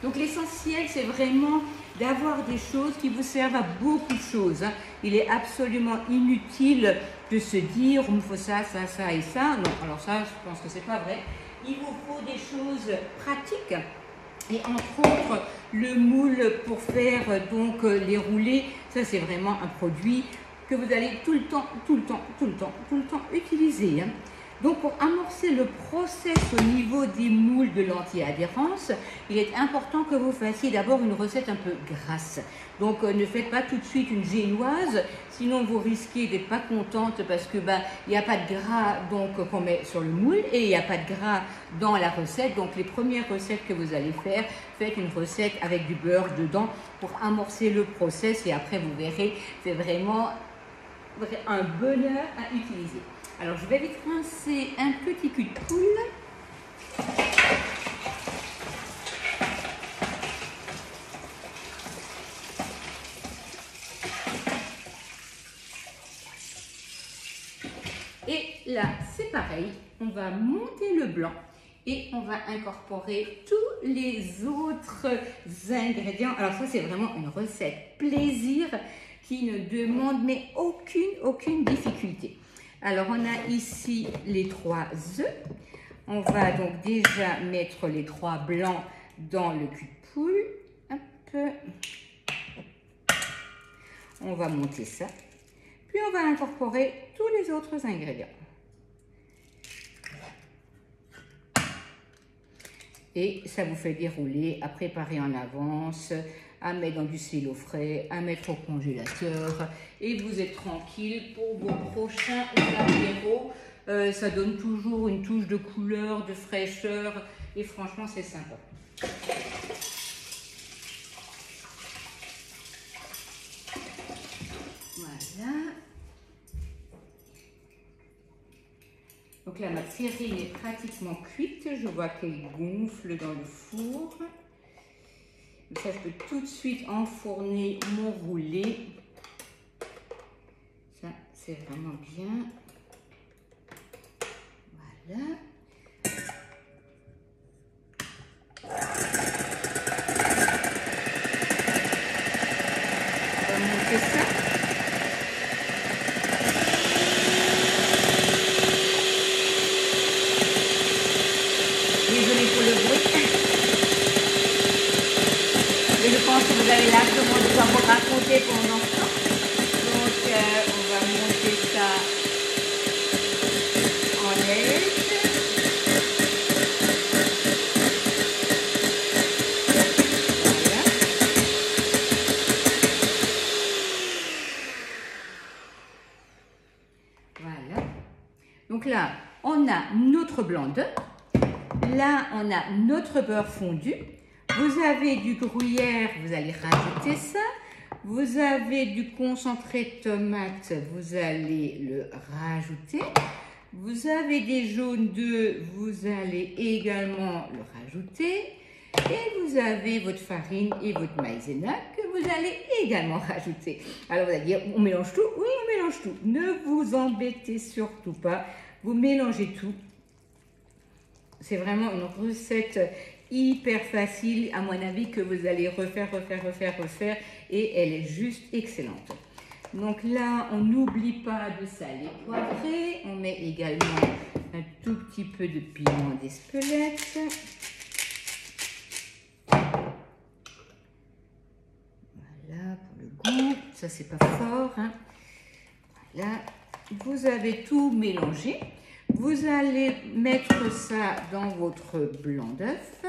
A: Donc l'essentiel, c'est vraiment d'avoir des choses qui vous servent à beaucoup de choses. Il est absolument inutile de se dire il me faut ça, ça, ça et ça. Non, alors ça, je pense que c'est pas vrai. Il vous faut des choses pratiques. Et entre autres, le moule pour faire donc les roulés, ça c'est vraiment un produit que vous allez tout le temps utiliser. Donc pour amorcer le process au niveau des moules de l'anti-adhérence, il est important que vous fassiez d'abord une recette un peu grasse. Donc ne faites pas tout de suite une génoise, sinon vous risquez d'être pas contente parce que il n'y a pas de gras donc qu'on met sur le moule et il n'y a pas de gras dans la recette. Donc les premières recettes que vous allez faire, faites une recette avec du beurre dedans pour amorcer le process et après vous verrez, c'est vraiment un bonheur à utiliser. Alors je vais vite rincer un petit cul de poule. Et là c'est pareil, on va monter le blanc et on va incorporer tous les autres ingrédients. Alors ça c'est vraiment une recette plaisir qui ne demande mais aucune difficulté. Alors on a ici les 3 œufs. On va donc déjà mettre les 3 blancs dans le cul de poule. Hop. On va monter ça. Puis on va incorporer tous les autres ingrédients. Et ça vous fait dérouler à préparer en avance, à mettre dans du silo frais, à mettre au congélateur et vous êtes tranquille pour vos prochains apéros. Ça donne toujours une touche de couleur, de fraîcheur et franchement c'est sympa. Voilà. Donc là ma terrine est pratiquement cuite, je vois qu'elle gonfle dans le four. Ça, je peux tout de suite enfourner mon roulé. Ça, c'est vraiment bien. Voilà. On va monter ça. monter pendant ce temps. Donc on va monter ça en neige. Voilà. Donc là, on a notre blanc d'œuf. Là, on a notre beurre fondu. Vous avez du gruyère, vous allez rajouter ça. Vous avez du concentré de tomate, vous allez le rajouter. Vous avez des jaunes d'œufs, vous allez également le rajouter. Et vous avez votre farine et votre maïzena que vous allez également rajouter. Alors vous allez dire, on mélange tout? Oui, on mélange tout. Ne vous embêtez surtout pas. Vous mélangez tout. C'est vraiment une recette hyper facile, à mon avis, que vous allez refaire. Et elle est juste excellente. Donc là, on n'oublie pas de saler, poivrer. On met également un tout petit peu de piment d'Espelette. Voilà, pour le goût. Ça, c'est pas fort, hein. Voilà. Vous avez tout mélangé. Vous allez mettre ça dans votre blanc d'œuf.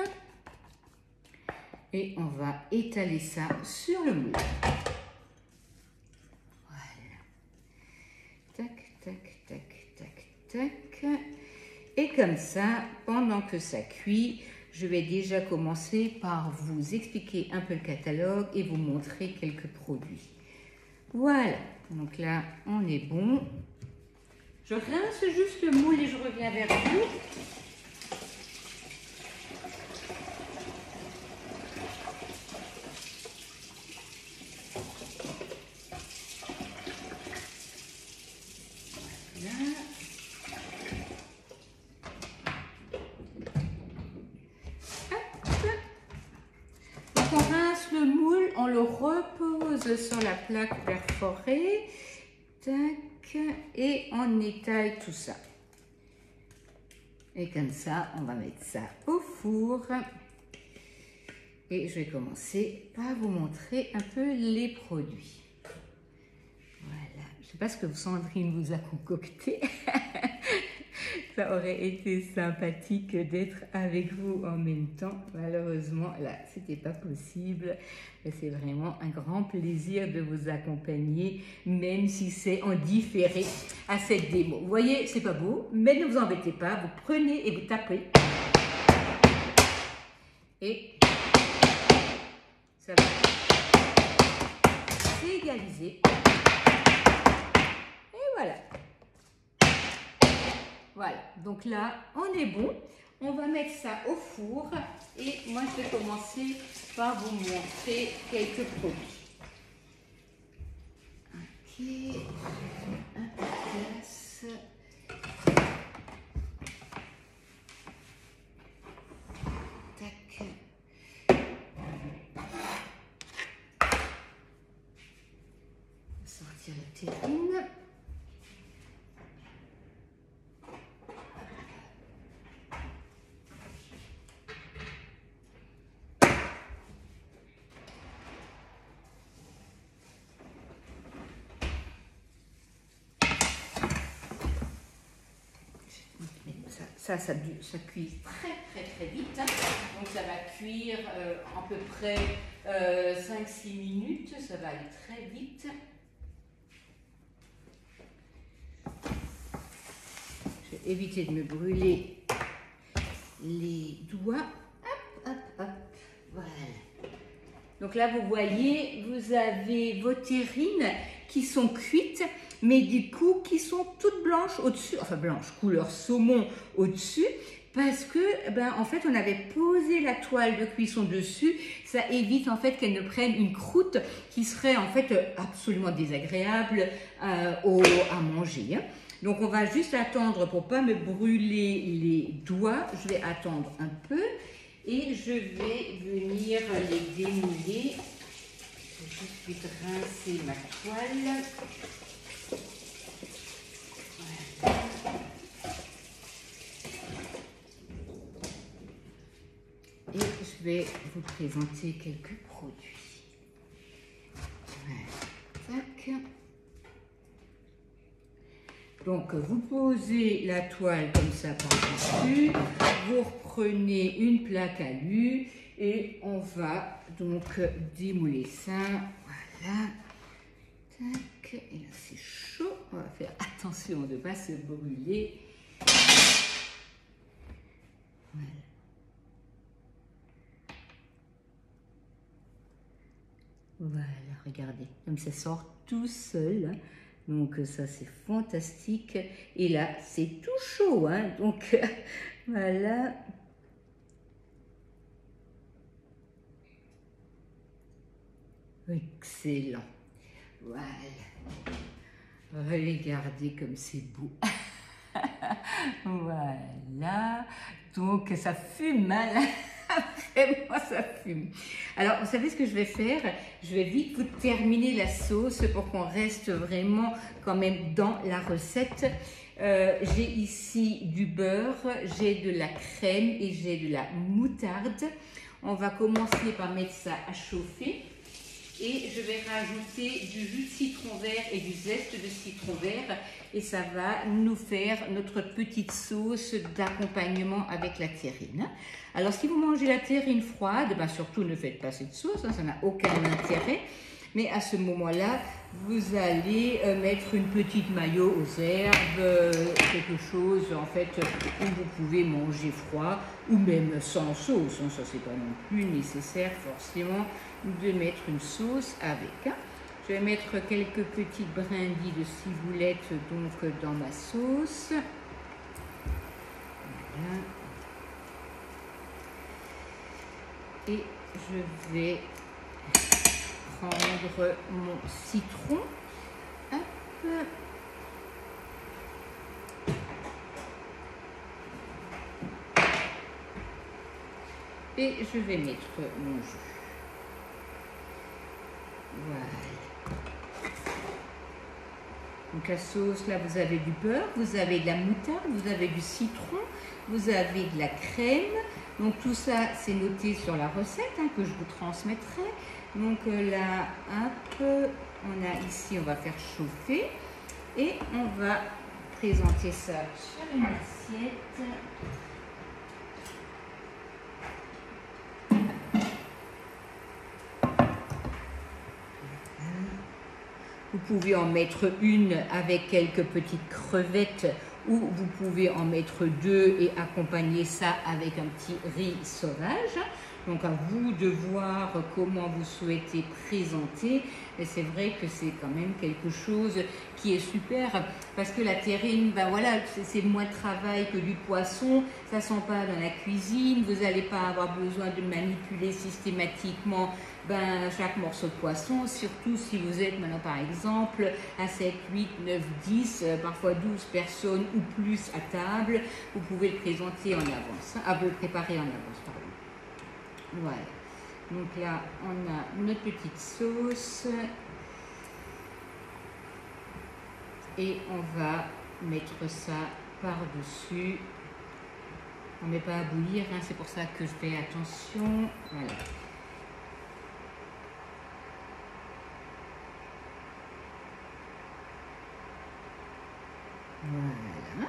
A: Et on va étaler ça sur le moule. Voilà. Tac, tac, tac, tac, tac. Et comme ça, pendant que ça cuit, je vais déjà commencer par vous expliquer un peu le catalogue et vous montrer quelques produits. Voilà. Donc là, on est bon. Je rince juste le moule et je reviens vers vous. Voilà. Donc on rince le moule, on le repose sur la plaque perforée. Tac. Et on étale tout ça. Et comme ça, on va mettre ça au four. Et je vais commencer par vous montrer un peu les produits. Voilà. Je ne sais pas ce que Sandrine vous a concocté. Ça aurait été sympathique d'être avec vous en même temps. Malheureusement, là, c'était pas possible. C'est vraiment un grand plaisir de vous accompagner, même si c'est en différé à cette démo. Vous voyez, c'est pas beau, mais ne vous embêtez pas. Vous prenez et vous tapez. Et ça va s'égaliser. Et voilà. Voilà, donc là, on est bon. On va mettre ça au four et moi, je vais commencer par vous montrer quelques produits. Ok, un peu de place. Tac. Sortir la terrine. Ça cuit très vite. Donc ça va cuire à peu près 5-6 minutes. Ça va aller très vite. Je vais éviter de me brûler les doigts. Hop, hop, hop. Voilà. Donc là, vous voyez, vous avez vos terrines qui sont cuites, mais du coup, qui sont toutes blanches au-dessus, enfin blanches, couleur saumon au-dessus, parce que, en fait, on avait posé la toile de cuisson dessus. Ça évite, en fait, qu'elle ne prenne une croûte qui serait, en fait, absolument désagréable à manger. Hein. Donc, on va juste attendre pour ne pas me brûler les doigts. Je vais attendre un peu. Et je vais venir les démouler. Je vais juste vite rincer ma toile. Voilà. Et je vais vous présenter quelques produits. Voilà. Donc vous posez la toile comme ça par-dessus, vous reprenez une plaque à alu et on va donc démouler ça. Voilà. Tac. Et là c'est chaud, on va faire attention de ne pas se brûler. Voilà. Voilà, regardez, comme ça sort tout seul. Donc ça c'est fantastique. Et là c'est tout chaud, hein. Donc voilà. Excellent. Voilà. Regardez comme c'est beau. Voilà. Donc ça fume, hein. Vraiment, ça fume. Alors, vous savez ce que je vais faire? Je vais vite vous terminer la sauce pour qu'on reste vraiment quand même dans la recette. J'ai ici du beurre, j'ai de la crème et j'ai de la moutarde. On va commencer par mettre ça à chauffer. Et je vais rajouter du jus de citron vert et du zeste de citron vert. Et ça va nous faire notre petite sauce d'accompagnement avec la terrine. Alors, si vous mangez la terrine froide, ben surtout ne faites pas cette sauce, hein, ça n'a aucun intérêt. Mais à ce moment-là, vous allez mettre une petite mayo aux herbes, quelque chose en fait où vous pouvez manger froid ou même sans sauce. Hein, ça, c'est pas non plus nécessaire forcément de mettre une sauce avec. Hein. Je vais mettre quelques petites brindilles de ciboulette donc dans ma sauce. Voilà. Et je vais prendre mon citron. Hop. Et je vais mettre mon jus. Voilà. Donc la sauce, là, vous avez du beurre, vous avez de la moutarde, vous avez du citron, vous avez de la crème. Donc tout ça, c'est noté sur la recette hein, que je vous transmettrai. Donc là, hop, on a ici, on va faire chauffer et on va présenter ça sur une assiette. Vous pouvez en mettre une avec quelques petites crevettes ou vous pouvez en mettre deux et accompagner ça avec un petit riz sauvage. Donc à vous de voir comment vous souhaitez présenter. Et c'est vrai que c'est quand même quelque chose qui est super parce que la terrine, ben voilà, c'est moins de travail que du poisson. Ça ne sent pas dans la cuisine. Vous n'allez pas avoir besoin de manipuler systématiquement chaque morceau de poisson, surtout si vous êtes maintenant par exemple à 7, 8, 9, 10, parfois 12 personnes ou plus à table. Vous pouvez le présenter en avance, hein, vous le préparer en avance, pardon. Voilà, donc là on a notre petite sauce et on va mettre ça par-dessus. On ne met pas à bouillir, hein, c'est pour ça que je fais attention. Voilà. Voilà.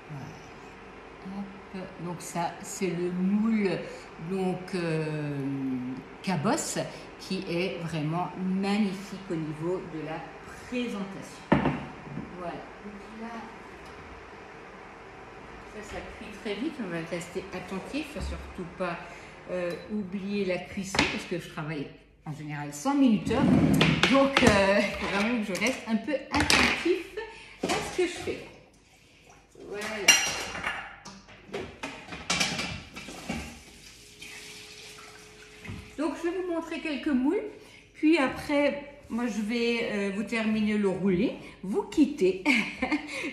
A: Voilà. Donc ça, c'est le moule donc Cabosse qui est vraiment magnifique au niveau de la présentation. Voilà. Donc là, ça cuit très vite. On va rester attentif, surtout pas oublier la cuisson parce que je travaille en général 100 minuteurs. Donc, il faut vraiment que je reste un peu attentif à ce que je fais. Voilà. Donc, je vais vous montrer quelques moules. Puis après, moi, je vais vous terminer le roulé. Vous quittez.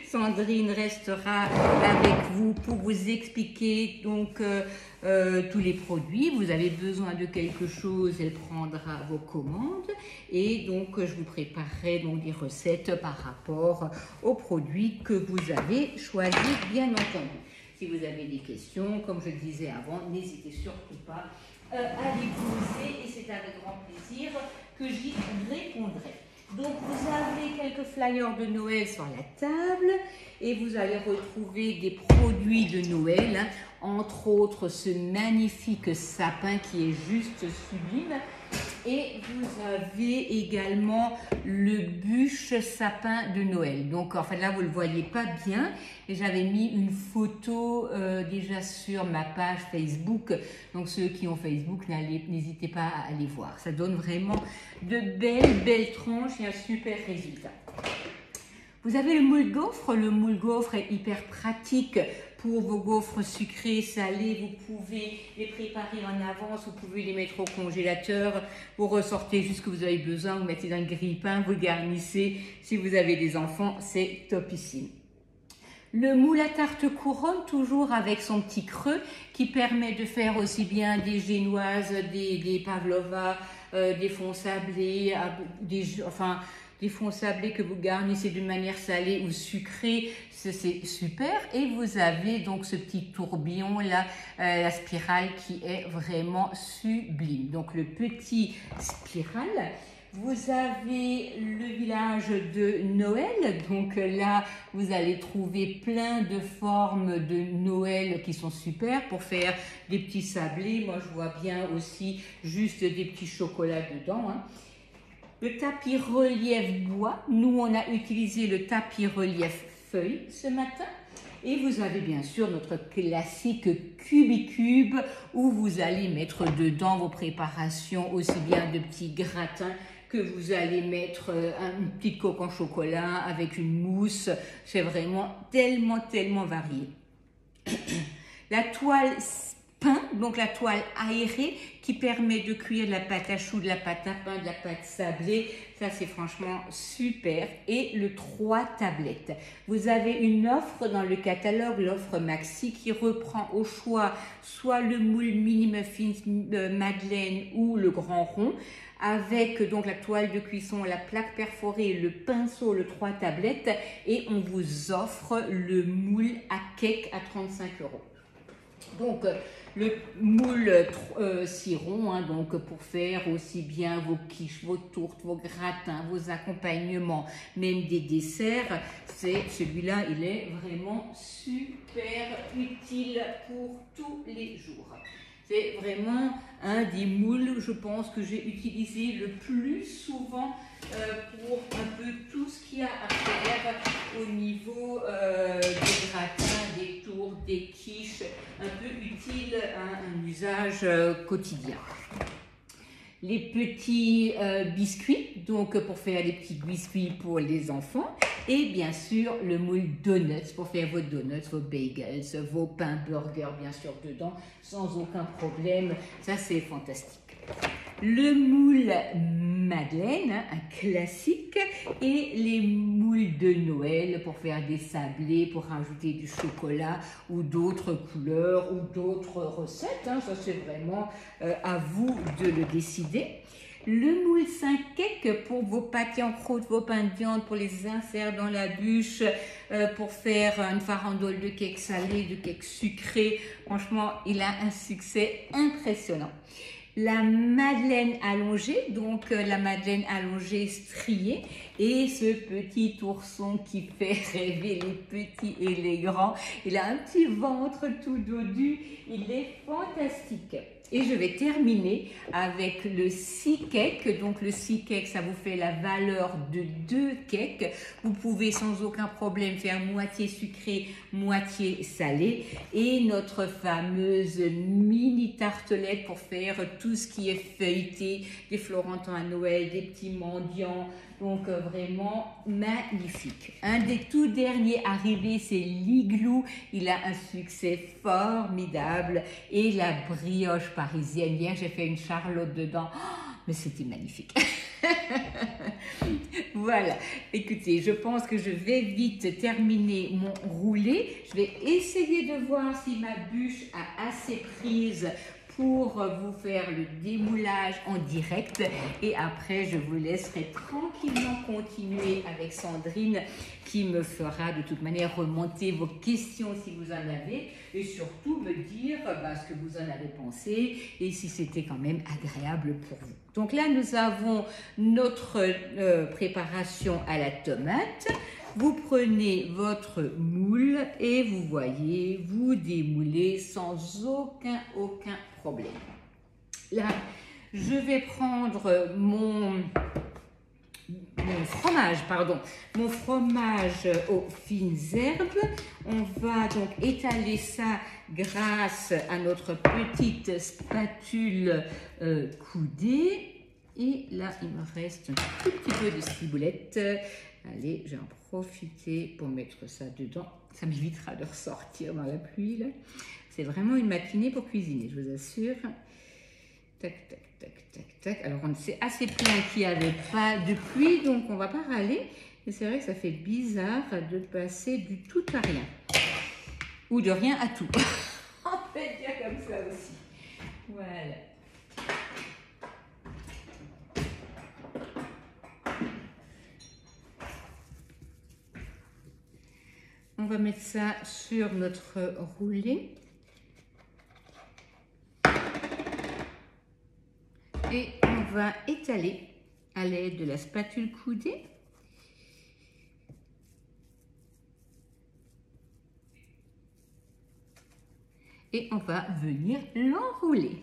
A: Sandrine restera avec vous pour vous expliquer donc tous les produits. Vous avez besoin de quelque chose, elle prendra vos commandes. Et donc, je vous préparerai donc des recettes par rapport aux produits que vous avez choisis, bien entendu. Si vous avez des questions, comme je le disais avant, n'hésitez surtout pas à les poser et c'est avec grand plaisir que j'y répondrai. Donc vous avez quelques flyers de Noël sur la table et vous allez retrouver des produits de Noël, hein, entre autres ce magnifique sapin qui est juste sublime. Et vous avez également le bûche sapin de Noël. Donc, en fait, là, vous ne le voyez pas bien. Et j'avais mis une photo déjà sur ma page Facebook. Donc, ceux qui ont Facebook, n'hésitez pas à aller voir. Ça donne vraiment de belles tranches et un super résultat. Vous avez le moule gaufre. Le moule gaufre est hyper pratique pour vos gaufres sucrés, salés. Vous pouvez les préparer en avance, vous pouvez les mettre au congélateur, vous ressortez juste ce que vous avez besoin, vous mettez dans le grille-pain, vous garnissez. Si vous avez des enfants, c'est topissime. Le moule à tarte couronne, toujours avec son petit creux, qui permet de faire aussi bien des génoises, des pavlovas, des fonds sablés, des fonds sablés que vous garnissez de manière salée ou sucrée, c'est super. Et vous avez donc ce petit tourbillon là, la spirale qui est vraiment sublime. Donc le petit spirale. Vous avez le village de Noël, donc là vous allez trouver plein de formes de Noël qui sont super pour faire des petits sablés. Moi je vois bien aussi juste des petits chocolats dedans, hein. Le tapis relief bois, nous on a utilisé le tapis relief feuille ce matin. Et vous avez bien sûr notre classique Cubicube où vous allez mettre dedans vos préparations, aussi bien de petits gratins que vous allez mettre une petite coque en chocolat avec une mousse. C'est vraiment tellement varié. La toile pain, donc la toile aérée qui permet de cuire de la pâte à choux, de la pâte à pain, de la pâte sablée. Ça, c'est franchement super. Et le 3 tablettes. Vous avez une offre dans le catalogue, l'offre Maxi, qui reprend au choix soit le moule mini muffins Madeleine ou le grand rond, avec donc la toile de cuisson, la plaque perforée, le pinceau, le 3 tablettes. Et on vous offre le moule à cake à 35 €. Donc, le moule ciron, hein, donc pour faire aussi bien vos quiches, vos tourtes, vos gratins, vos accompagnements, même des desserts, celui-là, il est vraiment super utile pour tous les jours. C'est vraiment un des moules, je pense, que j'ai utilisé le plus souvent pour un peu tout ce qu'il y a à faire au niveau des gratins, des tourtes, des quiches, un peu utile à un usage quotidien. Les petits biscuits, donc pour faire les petits biscuits pour les enfants. Et bien sûr, le moule donuts pour faire vos donuts, vos bagels, vos pains burgers, bien sûr, dedans, sans aucun problème. Ça, c'est fantastique. Le moule Madeleine, un classique, et les moules de Noël pour faire des sablés, pour rajouter du chocolat ou d'autres couleurs ou d'autres recettes. Hein. Ça, c'est vraiment à vous de le décider. Le moule 5 cake pour vos pâtés en croûte, vos pains de viande, pour les insérer dans la bûche, pour faire une farandole de cake salé, de cake sucré. Franchement, il a un succès impressionnant. La madeleine allongée, donc la madeleine allongée striée, et ce petit ourson qui fait rêver les petits et les grands. Il a un petit ventre tout dodu, il est fantastique. Et je vais terminer avec le 6 cake. Donc le 6 cake, ça vous fait la valeur de 2 cakes. Vous pouvez sans aucun problème faire moitié sucré, moitié salé. Et notre fameuse mini tartelette pour faire tout ce qui est feuilleté, des florentins à Noël, des petits mendiants. Donc vraiment magnifique. Un des tout derniers arrivés, c'est l'igloo. Il a un succès formidable. Et la brioche parisienne. Hier, j'ai fait une charlotte dedans. Oh, mais c'était magnifique. Voilà. Écoutez, je pense que je vais vite terminer mon roulé. Je vais essayer de voir si ma bûche a assez prise pour vous faire le démoulage en direct et après je vous laisserai tranquillement continuer avec Sandrine qui me fera de toute manière remonter vos questions si vous en avez et surtout me dire ce que vous en avez pensé et si c'était quand même agréable pour vous. Donc là nous avons notre préparation à la tomate. Vous prenez votre moule et vous voyez, vous démoulez sans aucun problème. Là, je vais prendre mon fromage aux fines herbes. On va donc étaler ça grâce à notre petite spatule coudée. Et là, il me reste un tout petit peu de ciboulette. Allez, je vais en profiter pour mettre ça dedans. Ça m'évitera de ressortir dans la pluie. C'est vraiment une matinée pour cuisiner, je vous assure. Tac, tac, tac, tac, tac. Alors, on s'est assez plaint qu'il n'y avait pas de pluie, donc on ne va pas râler. Mais c'est vrai que ça fait bizarre de passer du tout à rien. Ou de rien à tout. On peut dire comme ça aussi. Voilà. On va mettre ça sur notre roulé. Et on va étaler à l'aide de la spatule coudée. Et on va venir l'enrouler.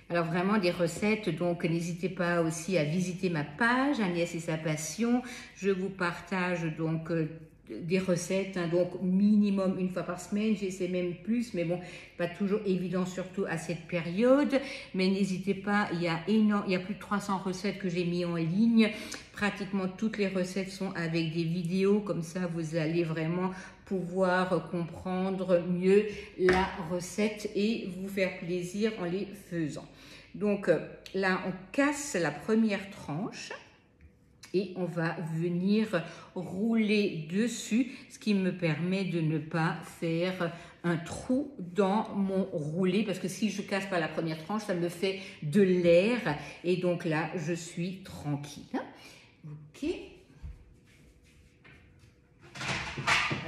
A: Alors vraiment des recettes, donc n'hésitez pas aussi à visiter ma page Agnès et sa passion. Je vous partage donc des recettes, donc minimum une fois par semaine, j'essaie même plus, mais bon, pas toujours évident, surtout à cette période. Mais n'hésitez pas, il y a plus de 300 recettes que j'ai mis en ligne. Pratiquement toutes les recettes sont avec des vidéos, comme ça vous allez vraiment pouvoir comprendre mieux la recette et vous faire plaisir en les faisant. Donc là, on casse la première tranche. Et on va venir rouler dessus, ce qui me permet de ne pas faire un trou dans mon roulé, parce que si je casse pas la première tranche, ça me fait de l'air, et donc là, je suis tranquille. Ok.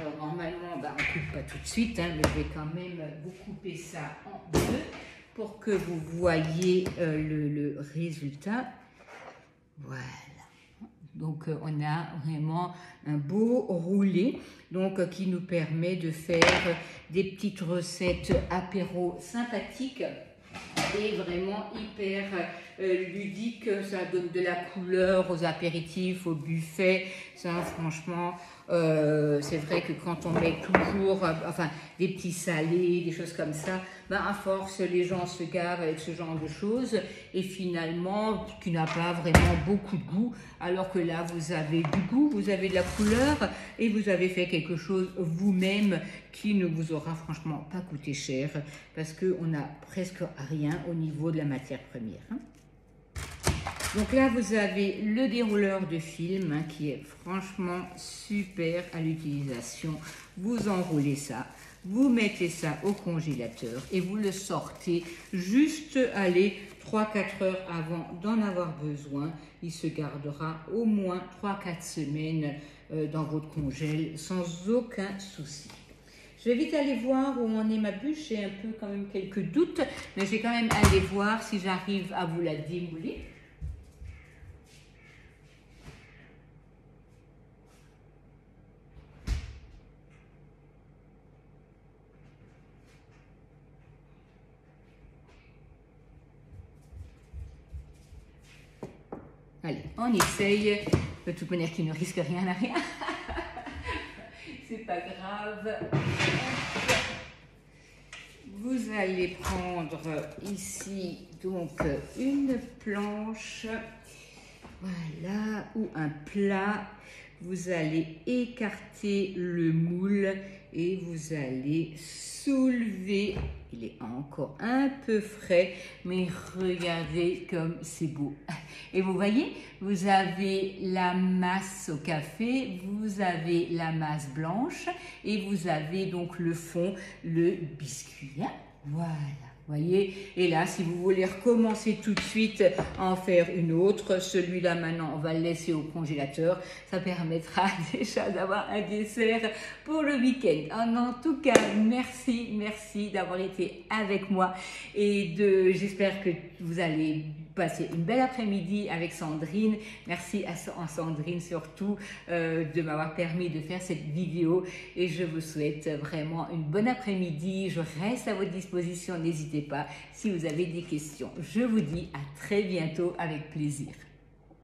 A: Alors normalement, on coupe pas tout de suite, mais je vais quand même vous couper ça en deux pour que vous voyez le résultat. Voilà. Donc, on a vraiment un beau roulé qui nous permet de faire des petites recettes apéro sympathiques et vraiment hyper ludiques. Ça donne de la couleur aux apéritifs, au buffet. Ça, franchement, c'est vrai que quand on met toujours des petits salés, des choses comme ça, à force, les gens se gavent avec ce genre de choses et finalement, qui n'a pas vraiment beaucoup de goût, alors que là, vous avez du goût, vous avez de la couleur et vous avez fait quelque chose vous-même qui ne vous aura franchement pas coûté cher parce qu'on n'a presque rien au niveau de la matière première. Donc là, vous avez le dérouleur de film qui est franchement super à l'utilisation. Vous enroulez ça, vous mettez ça au congélateur et vous le sortez juste, 3-4 heures avant d'en avoir besoin. Il se gardera au moins 3-4 semaines dans votre congèle sans aucun souci. Je vais vite aller voir où en est ma bûche. J'ai un peu quand même quelques doutes, mais je vais quand même aller voir si j'arrive à vous la démouler. Allez, on essaye. De toute manière, qui ne risque rien à rien. C'est pas grave. Vous allez prendre ici donc une planche, voilà, ou un plat. Vous allez écarter le moule et vous allez soulever. Il est encore un peu frais, mais regardez comme c'est beau. Et vous voyez, vous avez la masse au café, vous avez la masse blanche et vous avez donc le fond, le biscuit. Voilà. Voyez, et là, si vous voulez recommencer tout de suite à en faire une autre, celui-là maintenant, on va le laisser au congélateur. Ça permettra déjà d'avoir un dessert pour le week-end. En tout cas, merci d'avoir été avec moi et j'espère que vous allez passer une belle après-midi avec Sandrine. Merci à Sandrine surtout de m'avoir permis de faire cette vidéo et je vous souhaite vraiment une bonne après-midi. Je reste à votre disposition, n'hésitez pas si vous avez des questions. Je vous dis à très bientôt avec plaisir.